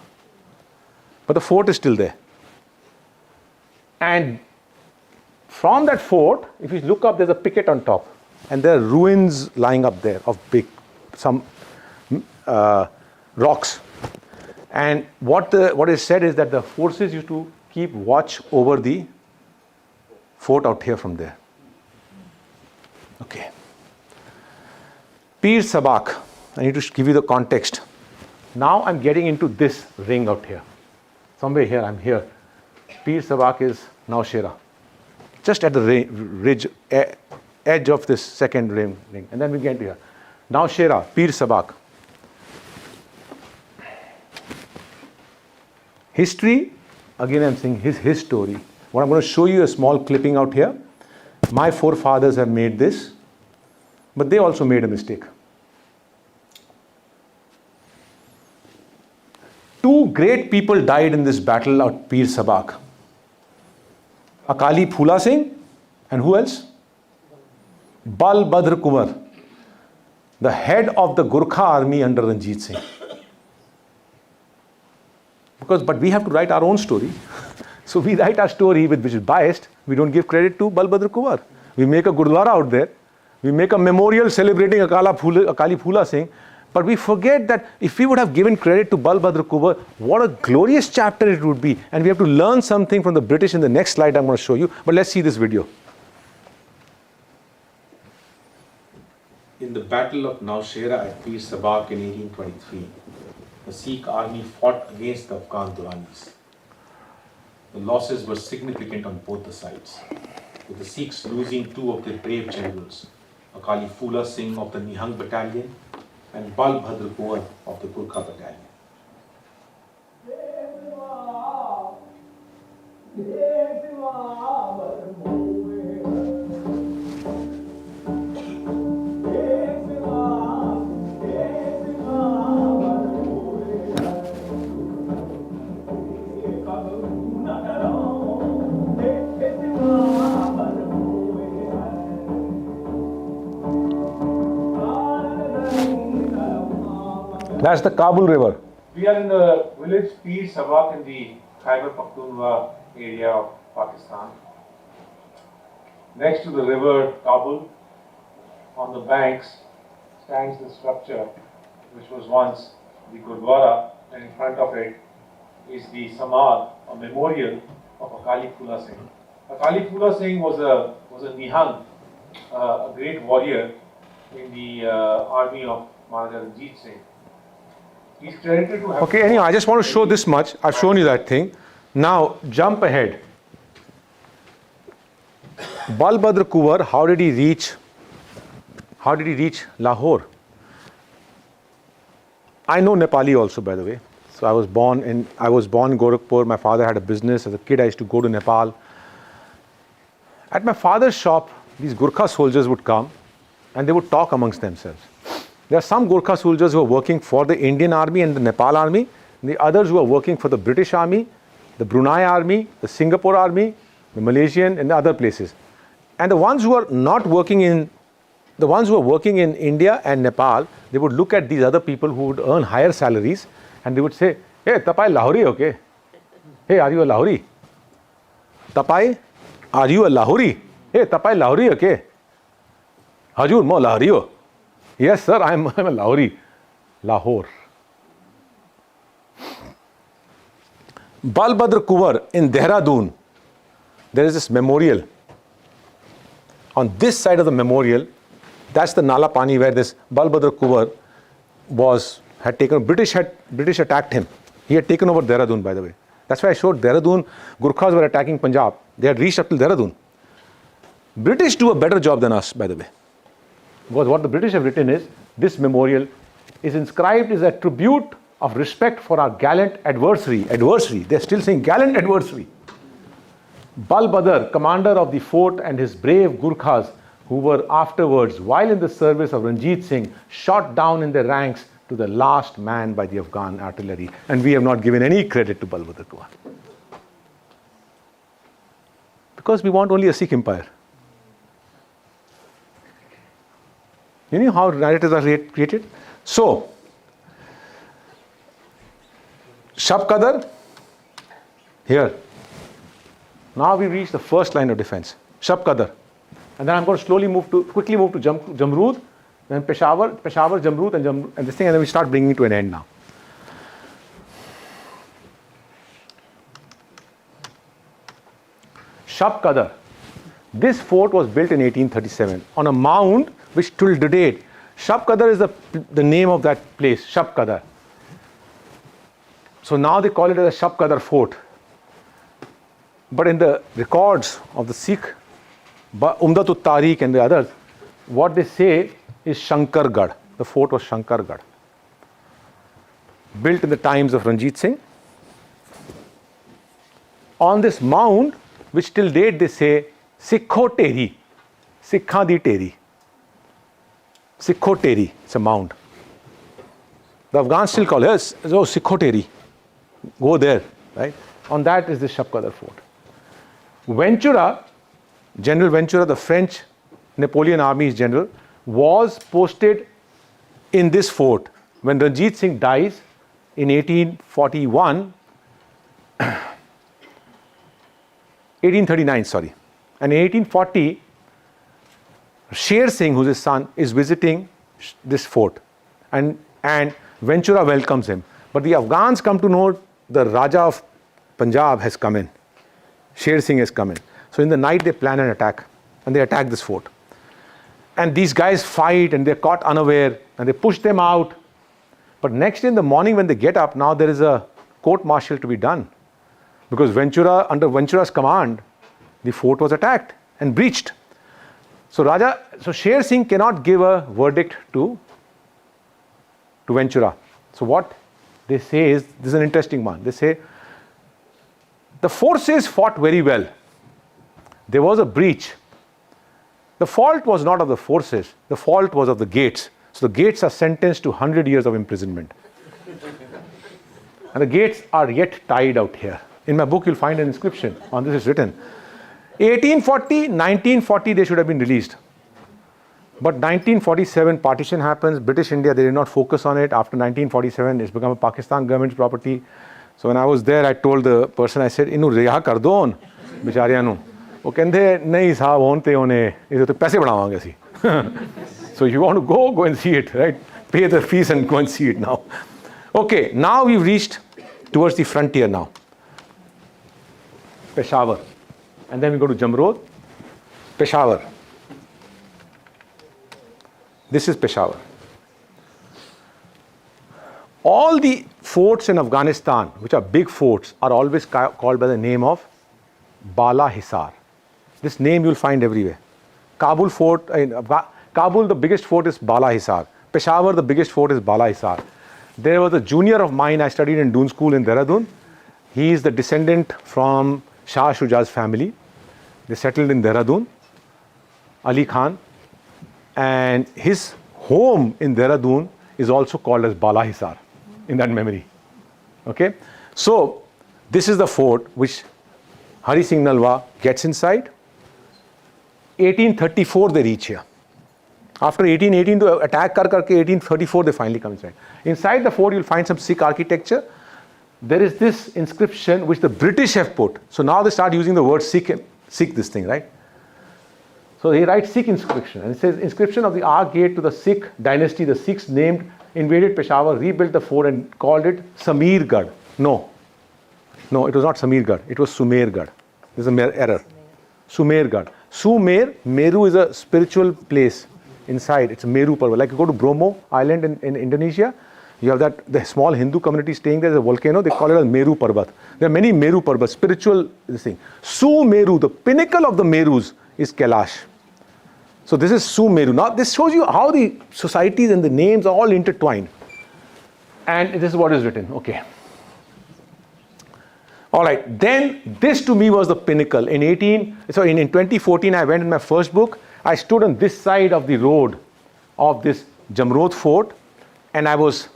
But the fort is still there. And from that fort, if you look up, there's a picket on top. And there are ruins lying up there of some rocks. And what is said is that the forces used to keep watch over the fort out here from there. Okay. Pir Sabak. I need to give you the context. Now I'm getting into this ring out here. Somewhere here, I'm here. Pir Sabak is Naushera. Just at the ridge, edge of this second ring. And then we get here. Naushera, Pir Sabak. History, again I'm saying his story. What I'm going to show you a small clipping out here. My forefathers have made this, but they also made a mistake. Two great people died in this battle at Pir Sabak. Akali Phula Singh, and who else? Bal Badr Kumar, the head of the Gurkha army under Ranjit Singh. But we have to write our own story. So we write our story which is biased. We don't give credit to Bal Badr Kumar. We make a Gurdwara out there. We make a memorial celebrating Akali Phula Singh. But we forget that if we would have given credit to Bal Badr Kumar, what a glorious chapter it would be. And we have to learn something from the British in the next slide I'm going to show you. But let's see this video. In the Battle of Naushera at Pir Sabak in 1823, the Sikh army fought against the Afghan Duranis. The losses were significant on both the sides, with the Sikhs losing two of their brave generals, Akali Phula Singh of the Nihang Battalion and Bal Badr Kumar of the Gurkha Battalion. That's the Kabul River. We are in the village Pir Sabak in the Khyber Pakhtunkhwa area of Pakistan. Next to the river Kabul, on the banks, stands the structure which was once the Gurdwara, and in front of it is the Samad, a memorial of Akali Phula Singh. Akali Phula Singh was a was a Nihal, a great warrior in the army of Maharaja Ranjit Singh. He's credited to have... Okay, anyway, I just want to show this much. I've shown you that thing. Now, jump ahead. Balbhadra Kuvar, how did he reach Lahore? I know Nepali also, by the way. So I was born in Gorakhpur. My father had a business. As a kid, I used to go to Nepal. At my father's shop, these Gurkha soldiers would come and they would talk amongst themselves. There are some Gurkha soldiers who are working for the Indian army and the Nepal army, and the others who are working for the British army, the Brunei army, the Singapore army, the Malaysian, and the other places. And the ones who are working in India and Nepal, they would look at these other people who would earn higher salaries and they would say, "Hey, Tapai Lahori, okay? Hey, are you a Lahori? Tapai, are you a Lahori? Hey, Tapai Lahori, okay? Hajur, mo Lahori ho? Yes, sir, I'm a Lahori. Lahore." Balbhadra Kuvar in Dehradun, there is this memorial. On this side of the memorial, that's the Nala Pani where this Balbhadra Kuvar had taken. British attacked him. He had taken over Dehradun, by the way. That's why I showed Dehradun. Gurkhas were attacking Punjab. They had reached up till Dehradun. British do a better job than us, by the way. Because what the British have written is, this memorial is inscribed as a tribute of respect for our gallant adversary. They're still saying gallant adversary. Balbhadar, commander of the fort, and his brave Gurkhas, who were afterwards, while in the service of Ranjit Singh, shot down in their ranks to the last man by the Afghan artillery. And we have not given any credit to Balbhadar Kuvar. Because we want only a Sikh empire. You know how narratives are created? So, Shab Qadar, here. Now we reach the first line of defense, Shab Qadar. And then I'm going to quickly move to Jamrud, then Peshawar, Jamrud, and this thing, and then we start bringing it to an end now. Shab Qadar. This fort was built in 1837 on a mound which till date, Shab Qadar is the name of that place, Shab Qadar. So now they call it as a Shab Qadar fort. But in the records of the Sikh, Umdatul Tariq and the others, what they say is Shankargarh. The fort was Shankargarh. Built in the times of Ranjit Singh. On this mound, which till date they say, Sikho Teri, Sikha di Teri. Sikho Teri, it's a mound. The Afghans still call it, oh, Sikho Teri. Go there, right? On that is the Shab Qadar fort. Ventura, General Ventura, the French Napoleon Army's general, was posted in this fort when Ranjit Singh dies in 1839, sorry. And in 1840, Sher Singh, who's his son, is visiting this fort. And Ventura welcomes him. But the Afghans come to know the Raja of Punjab has come in. Sher Singh has come in. So in the night they plan an attack and they attack this fort. And these guys fight and they're caught unaware and they push them out. But next in the morning when they get up, now there is a court martial to be done. Because under Ventura's command, the fort was attacked and breached. So Sher Singh cannot give a verdict to Ventura. So what they say is, this is an interesting one. They say, the forces fought very well. There was a breach. The fault was not of the forces. The fault was of the gates. So the gates are sentenced to 100 years of imprisonment. And the gates are yet tied out here. In my book, you'll find an inscription on this is written. 1940, they should have been released. But 1947, partition happens. British India, they did not focus on it. After 1947, it's become a Pakistan government's property. So when I was there, I told the person, I said, "Inu riha kar do on, bichariyan nu." वो कहते नहीं साहब होते होने इधर तो पैसे बढ़ावांगे सी. So if you want to go and see it, right? Pay the fees and go and see it now. Okay, now we've reached towards the frontier now. Peshawar. And then we go to Jamrud. Peshawar. This is Peshawar. All the forts in Afghanistan, which are big forts, are always called by the name of Bala Hisar. This name you'll find everywhere. Kabul fort, Kabul, the biggest fort is Bala Hisar. Peshawar, the biggest fort is Bala Hisar. There was a junior of mine, I studied in Doon School in Dehradun. He is the descendant from Shah Shuja's family. They settled in Dehradun, Ali Khan. And his home in Dehradun is also called as Bala Hisar in that memory. Okay? So, this is the fort which Hari Singh Nalwa gets inside. 1834 they reach here. After 1818 to attack karke 1834 they finally come inside. Inside the fort you'll find some Sikh architecture. There is this inscription which the British have put. So now they start using the word Sikh this thing, right? So they write Sikh inscription, and it says inscription of the Ark Gate to the Sikh dynasty. The Sikhs invaded Peshawar, rebuilt the fort and called it Samirgarh. No, it was not Samirgarh. It was Sumergarh. There's an error. Sumergarh. Meru is a spiritual place inside. It's a Meru Parvat. Like you go to Bromo Island in Indonesia, you have the small Hindu community staying there. There's a volcano. They call it as Meru Parvat. There are many Meru Parvat, spiritual thing. Sumeru, the pinnacle of the Merus, is Kailash. So this is Sumeru. Now this shows you how the societies and the names are all intertwined. And this is what is written. Okay. All right. Then this to me was the pinnacle. In 2014, I went in my first book. I stood on this side of the road of this Jamrod fort, and I was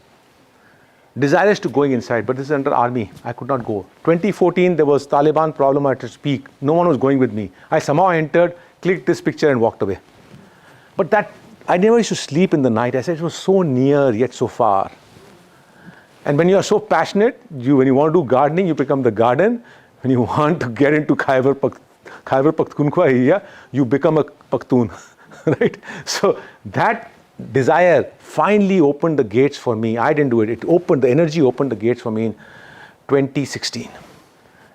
desirous to going inside, but this is under army. I could not go. 2014, there was Taliban problem at its peak. No one was going with me. I somehow entered, clicked this picture and walked away. But that, I never used to sleep in the night. I said it was so near yet so far. And when you are so passionate, when you want to do gardening, you become the garden. When you want to get into Khyber Pakhtunkhwa area, you become a Pakhtun, right? So that desire finally opened the gates for me. I didn't do it. The energy opened the gates for me in 2016.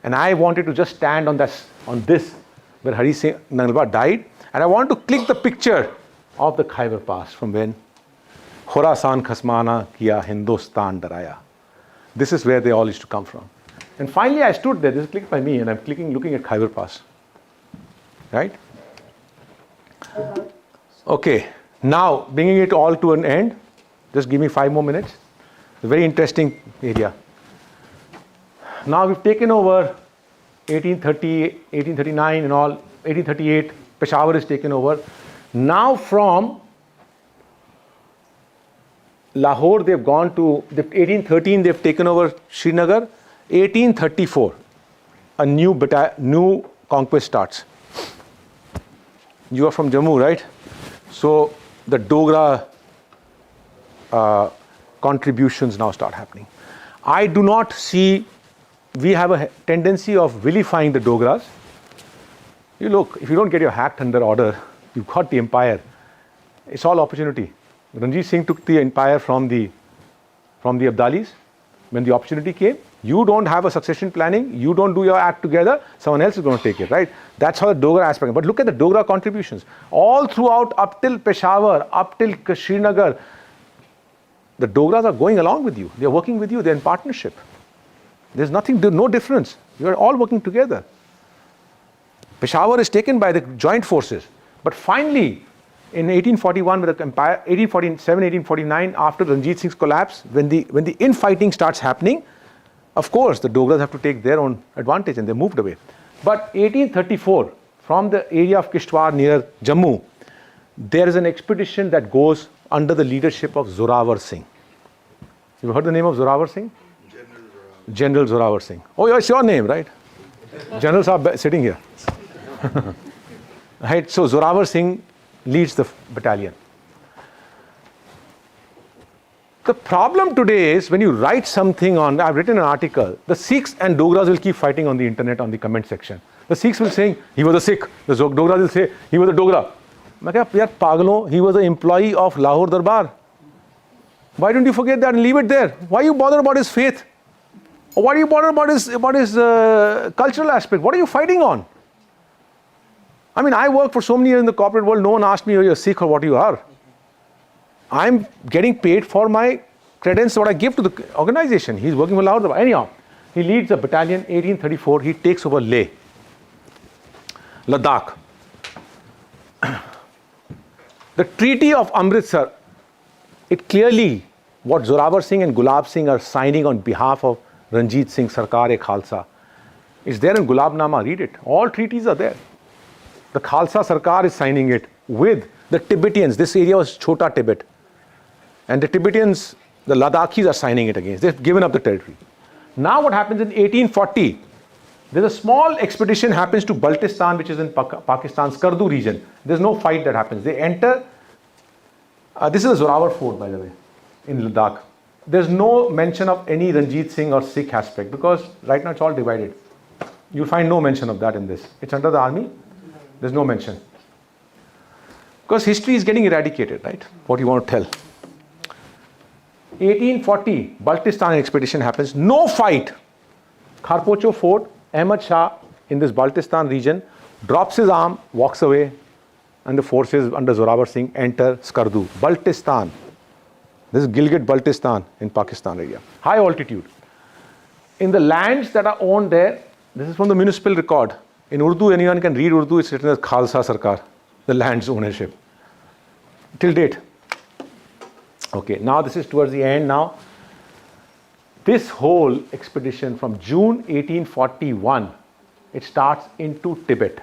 And I wanted to just stand on this where Hari Singh Nalwa died. And I want to click the picture of the Khyber Pass from when Khorasan Khasmana Kiya Hindustan Daraya. This is where they all used to come from. And finally I stood there, this is clicked by me, and I'm looking at Khyber Pass. Right? Okay, now bringing it all to an end, just give me 5 more minutes. It's a very interesting area. Now we've taken over 1830, 1839 and all, 1838, Peshawar is taken over. Now from Lahore they've gone to, 1813 they've taken over Srinagar. 1834, a new conquest starts. You are from Jammu, right? So the Dogra contributions now start happening. I do not see, we have a tendency of vilifying the Dogras. You look, if you don't get your act under order, you've got the empire. It's all opportunity. Ranjit Singh took the empire from the Abdalis. When the opportunity came, you don't have a succession planning, you don't do your act together, someone else is going to take it, right? That's how the Dogra aspect. But look at the Dogra contributions. All throughout, up till Peshawar, up till Srinagar, the Dogras are going along with you. They're working with you, they're in partnership. There's no difference. You're all working together. Peshawar is taken by the joint forces. But finally, in 1841, with the empire, 1847, 1849, after Ranjit Singh's collapse, when the infighting starts happening, of course, the Dogras have to take their own advantage and they moved away. But 1834, from the area of Kishtwar near Jammu, there is an expedition that goes under the leadership of Zorawar Singh. You've heard the name of Zorawar Singh? General Zorawar Singh. Oh, it's your name, right? Generals are sitting here. Right, so Zorawar Singh leads the battalion. The problem today is when you write something I've written an article, the Sikhs and Dogras will keep fighting on the internet on the comment section. The Sikhs will say, he was a Sikh. The Dogras will say, he was a Dogra. He was an employee of Lahore Darbar. Why don't you forget that and leave it there? Why you bother about his faith? Or why do you bother about his cultural aspect? What are you fighting on? I mean, I worked for so many years in the corporate world, no one asked me, are you a Sikh or what you are. I'm getting paid for my credence, what I give to the organization. He's working for Lahore Darbar. Anyhow, he leads a battalion, 1834, he takes over Leh, Ladakh. The Treaty of Amritsar, it clearly, what Zorawar Singh and Gulab Singh are signing on behalf of Ranjit Singh, Sarkar Khalsa, is there in Gulabnama, read it. All treaties are there. The Khalsa Sarkar is signing it with the Tibetans. This area was Chota Tibet. And the Tibetans, the Ladakhis are signing it against. They've given up the territory. Now what happens in 1840, there's a small expedition happens to Baltistan, which is in Pakistan's Skardu region. There's no fight that happens. They enter, this is a Zorawar fort, by the way, in Ladakh. There's no mention of any Ranjit Singh or Sikh aspect because right now it's all divided. You'll find no mention of that in this. It's under the army. There's no mention. Because history is getting eradicated, right? What you want to tell. 1840, Baltistan expedition happens. No fight. Kharpocho fort, Ahmad Shah in this Baltistan region drops his arm, walks away, and the forces under Zorawar Singh enter Skardu. Baltistan. This is Gilgit Baltistan in Pakistan area. High altitude. In the lands that are owned there, this is from the municipal record. In Urdu, anyone can read Urdu, it's written as Khalsa Sarkar, the land's ownership. Till date. Okay, now this is towards the end now. This whole expedition from June 1841, it starts into Tibet.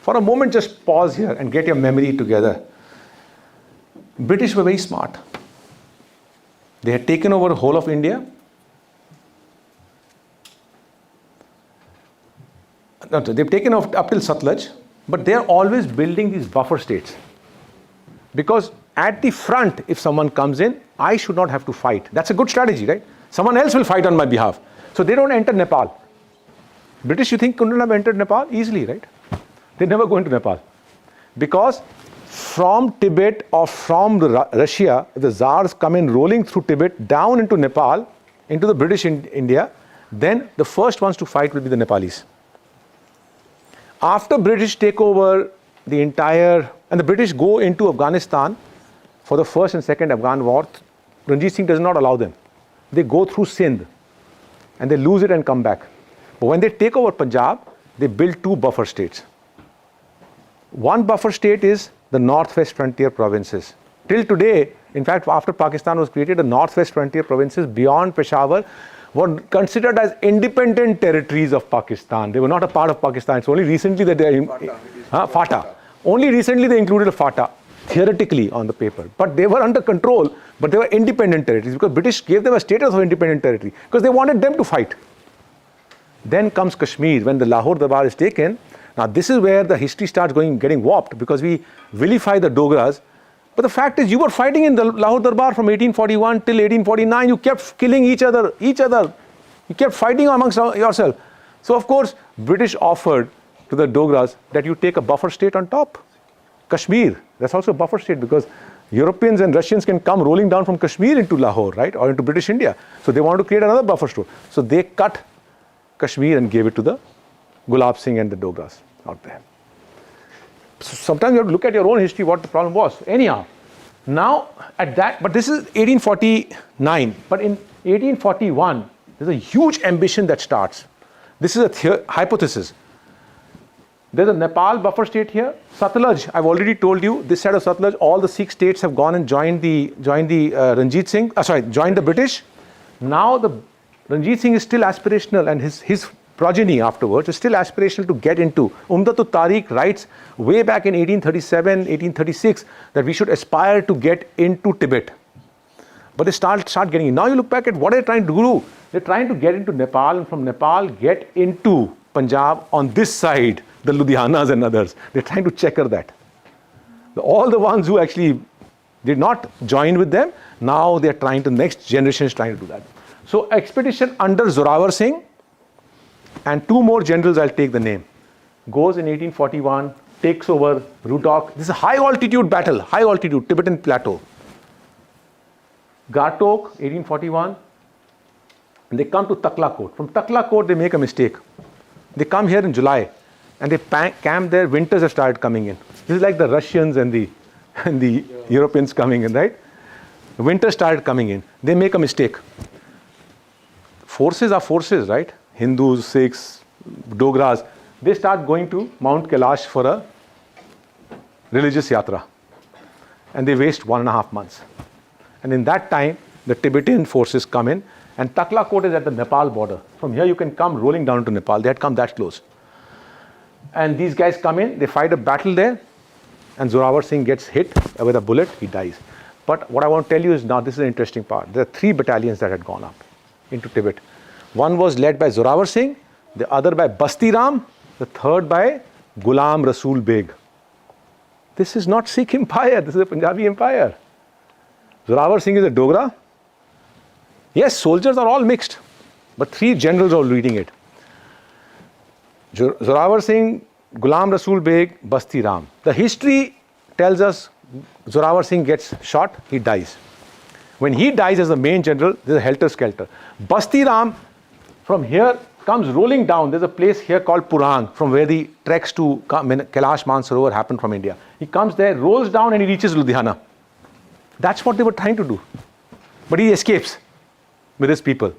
For a moment, just pause here and get your memory together. British were very smart. They had taken over the whole of India. No, they've taken off up till Sutlej, but they're always building these buffer states. Because at the front, if someone comes in, I should not have to fight. That's a good strategy, right? Someone else will fight on my behalf. So they don't enter Nepal. British, you think, couldn't have entered Nepal? Easily, right? They never go into Nepal. Because from Tibet or from Russia, the Tsars come in rolling through Tibet down into Nepal, into the British India, then the first ones to fight will be the Nepalis. After British take over the entire, and the British go into Afghanistan for the first and second Afghan war, Ranjit Singh does not allow them. They go through Sindh and they lose it and come back. But when they take over Punjab, they build two buffer states. One buffer state is the northwest frontier provinces. Till today, in fact, after Pakistan was created, the northwest frontier provinces beyond Peshawar were considered as independent territories of Pakistan. They were not a part of Pakistan. It's only recently that they are FATA. Only recently they included a FATA, theoretically on the paper. But they were under control, but they were independent territories because British gave them a status of independent territory because they wanted them to fight. Then comes Kashmir. When the Lahore Darbar is taken, now this is where the history starts getting warped because we vilify the Dogras. But the fact is, you were fighting in the Lahore Darbar from 1841 till 1849. You kept killing each other. You kept fighting amongst yourself. So of course, British offered to the Dogras that you take a buffer state on top. Kashmir, that's also a buffer state because Europeans and Russians can come rolling down from Kashmir into Lahore, right, or into British India. So they wanted to create another buffer state. So they cut Kashmir and gave it to the Gulab Singh and the Dogras out there. So sometimes you have to look at your own history, what the problem was. Anyhow, now at that, but this is 1849. But in 1841, there's a huge ambition that starts. This is a hypothesis. There's a Nepal buffer state here. Sutlej, I've already told you, this side of Sutlej, all the Sikh states have gone and joined the Ranjit Singh, joined the British. Now the Ranjit Singh is still aspirational and his progeny afterwards is still aspirational to get into. Umdat Tariq writes way back in 1837, 1836 that we should aspire to get into Tibet. But they start getting in. Now you look back at what they're trying to do. They're trying to get into Nepal and from Nepal get into Punjab on this side, the Ludhianas and others. They're trying to checker that. All the ones who actually did not join with them, now they're trying to, next generation is trying to do that. So expedition under Zorawar Singh, and two more generals, I'll take the name, goes in 1841, takes over Rutok. This is a high altitude battle, high altitude, Tibetan plateau. Gartok, 1841, and they come to Taklakot. From Taklakot, they make a mistake. They come here in July. and they camp there. Winters have started coming in. This is like the Russians and the Europeans coming in, right? Winter started coming in. They make a mistake. Forces are forces, right? Hindus, Sikhs, Dogras. They start going to Mount Kailash for a religious yatra. And they waste 1.5 months. And in that time, the Tibetan forces come in, and Taklakot is at the Nepal border. From here you can come rolling down to Nepal. They had come that close. And these guys come in, they fight a battle there, and Zorawar Singh gets hit with a bullet, he dies. But what I want to tell you is now, this is an interesting part. There are 3 battalions that had gone up into Tibet. One was led by Zorawar Singh, the other by Basti Ram, the third by Ghulam Rasool Beg. This is not Sikh empire, this is a Punjabi empire. Zorawar Singh is a Dogra. Yes, soldiers are all mixed, but 3 generals are leading it. Zorawar Singh, Ghulam Rasool Beg, Basti Ram. The history tells us Zorawar Singh gets shot, he dies. When he dies as the main general, there's a helter-skelter. Basti Ram, from here, comes rolling down. There's a place here called Purang, from where the treks to Kailash Mansarovar happened from India. He comes there, rolls down, and he reaches Ludhiana. That's what they were trying to do. But he escapes with his people.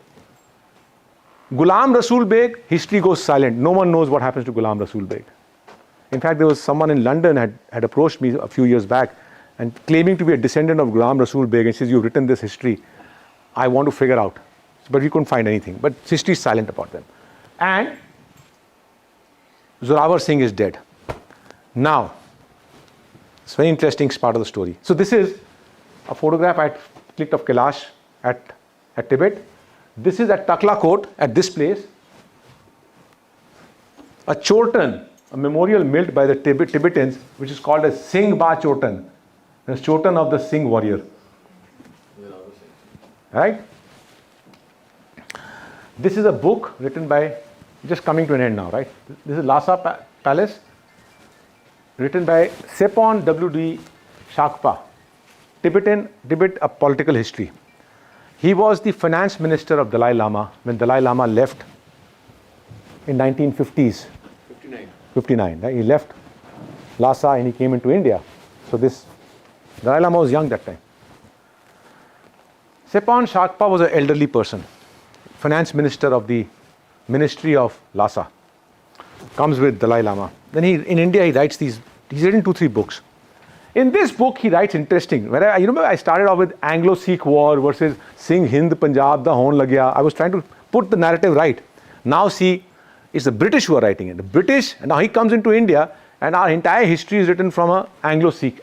Ghulam Rasool Beg, history goes silent. No one knows what happens to Ghulam Rasool Beg. In fact, there was someone in London had approached me a few years back and claiming to be a descendant of Ghulam Rasool Beg, and says, you've written this history. I want to figure out. But we couldn't find anything. But history is silent about them. And Zorawar Singh is dead. Now, it's a very interesting part of the story. So this is a photograph I clicked of Kailash at Tibet. This is at Taklakot, at this place. A Chotan, a memorial built by the Tibetans, which is called as Sinngh Ba Chotan. The Chotan of the Sinngh warrior. Right? This is a book written by, just coming to an end now, right? This is Lhasa Palace, written by Sepon W.D. Shakpa, Tibet, a political history. He was the finance minister of Dalai Lama when Dalai Lama left in 1950s. 59. Right? He left Lhasa and he came into India. So this, Dalai Lama was young that time. Sepon Shakpa was an elderly person, finance minister of the Ministry of Lhasa. Comes with Dalai Lama. Then in India he writes he's written 2-3 books. In this book he writes interesting. You remember I started off with Anglo-Sikh war versus Singh, Hind, Punjab, the Hon Lagya. I was trying to put the narrative right. Now see, it's the British who are writing it. The British, and now he comes into India and our entire history is written from a Anglo-Sikh,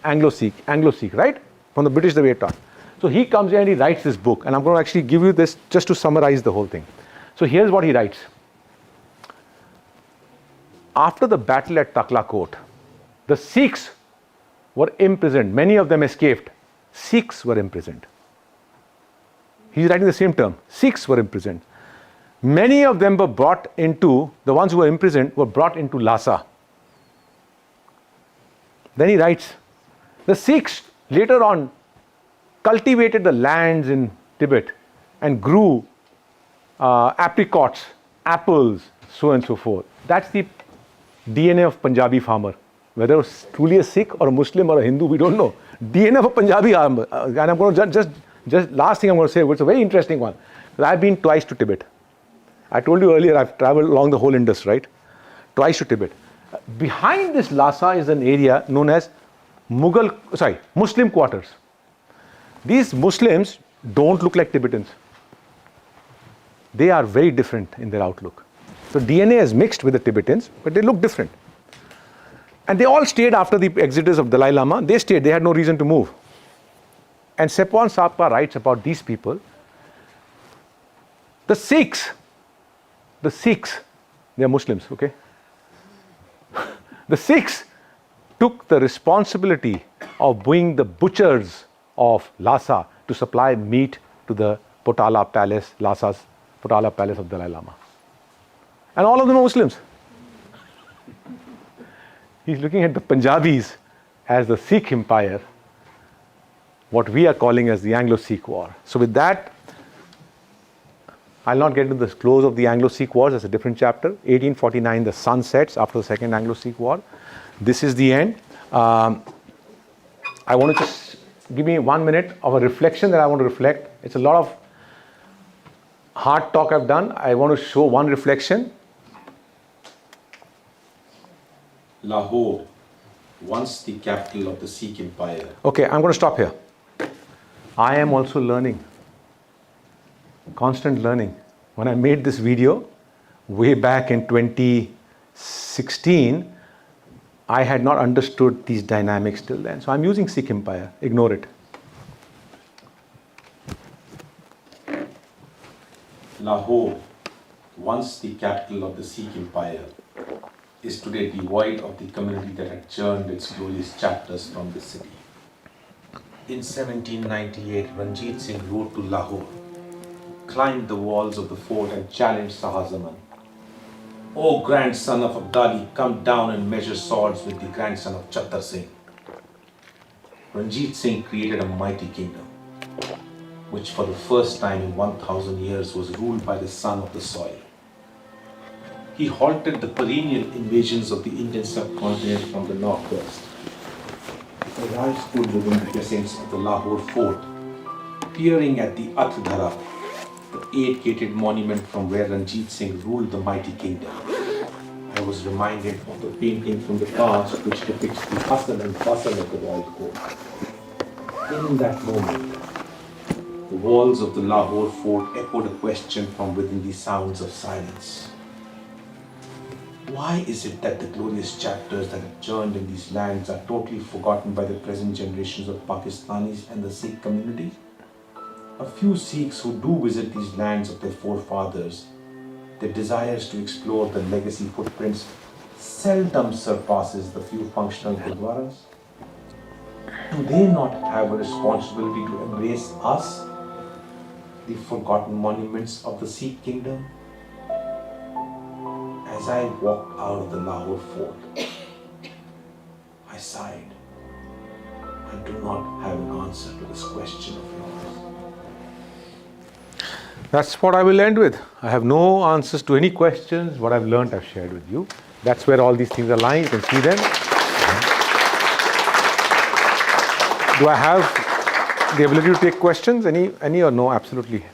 right? From the British the way it taught. So he comes here and he writes this book, and I'm going to actually give you this just to summarize the whole thing. So here's what he writes. After the battle at Taklakot, the Sikhs were imprisoned. Many of them escaped. Sikhs were imprisoned. He's writing the same term. Sikhs were imprisoned. Many of them were brought into, the ones who were imprisoned were brought into Lhasa. Then he writes, the Sikhs later on cultivated the lands in Tibet and grew apricots, apples, so on and so forth. That's the DNA of Punjabi farmer. Whether it was truly a Sikh or a Muslim or a Hindu, we don't know. DNA of a Punjabi farmer. And I'm going to just last thing I'm going to say, which is a very interesting one. I've been twice to Tibet. I told you earlier I've traveled along the whole Indus, right? Twice to Tibet. Behind this Lhasa is an area known as Muslim quarters. These Muslims don't look like Tibetans. They are very different in their outlook. So DNA is mixed with the Tibetans, but they look different. And they all stayed after the exodus of Dalai Lama. They stayed, they had no reason to move. And Sepon Shakpa writes about these people. The Sikhs, they are Muslims, okay? The Sikhs took the responsibility of being the butchers of Lhasa to supply meat to the Potala Palace, Lhasa's Potala Palace of Dalai Lama. And all of them are Muslims. He's looking at the Punjabis as the Sikh empire, what we are calling as the Anglo-Sikh war. So with that, I'll not get into the close of the Anglo-Sikh Wars, that's a different chapter. 1849, the sun sets after the Second Anglo-Sikh War. This is the end. I want to just give me 1 minute of a reflection that I want to reflect. It's a lot of hard talk I've done. I want to show one reflection. Lahore, once the capital of the Sikh Empire. Okay, I'm going to stop here. I am also learning. Constant learning. When I made this video way back in 2016, I had not understood these dynamics till then. So I'm using Sikh Empire. Ignore it. Lahore, once the capital of the Sikh Empire, is today devoid of the community that had churned its glorious chapters from the city. In 1798, Ranjit Singh rode to Lahore, climbed the walls of the fort and challenged Shah Zaman. O grandson of Abdali, come down and measure swords with the grandson of Chattar Singh. Ranjit Singh created a mighty kingdom, which for the first time in 1000 years was ruled by the son of the soil. He halted the perennial invasions of the Indian subcontinent from the northwest. The Raj stood within the precincts of the Lahore fort, peering at the Athdhara, the 8-gated monument from where Ranjit Singh ruled the mighty kingdom. I was reminded of the painting from the past which depicts the hustle and bustle of the royal court. In that moment, the walls of the Lahore fort echoed a question from within the sounds of silence. Why is it that the glorious chapters that have churned in these lands are totally forgotten by the present generations of Pakistanis and the Sikh community? A few Sikhs who do visit these lands of their forefathers, their desires to explore the legacy footprints seldom surpasses the few functional gurdwaras. Do they not have a responsibility to embrace us, the forgotten monuments of the Sikh kingdom? As I walked out of the Lahore fort, I sighed. I do not have an answer to this question of yours. That's what I will end with. I have no answers to any questions. What I've learned, I've shared with you. That's where all these things are lying. You can see them. Do I have the ability to take questions? Any or no? Absolutely.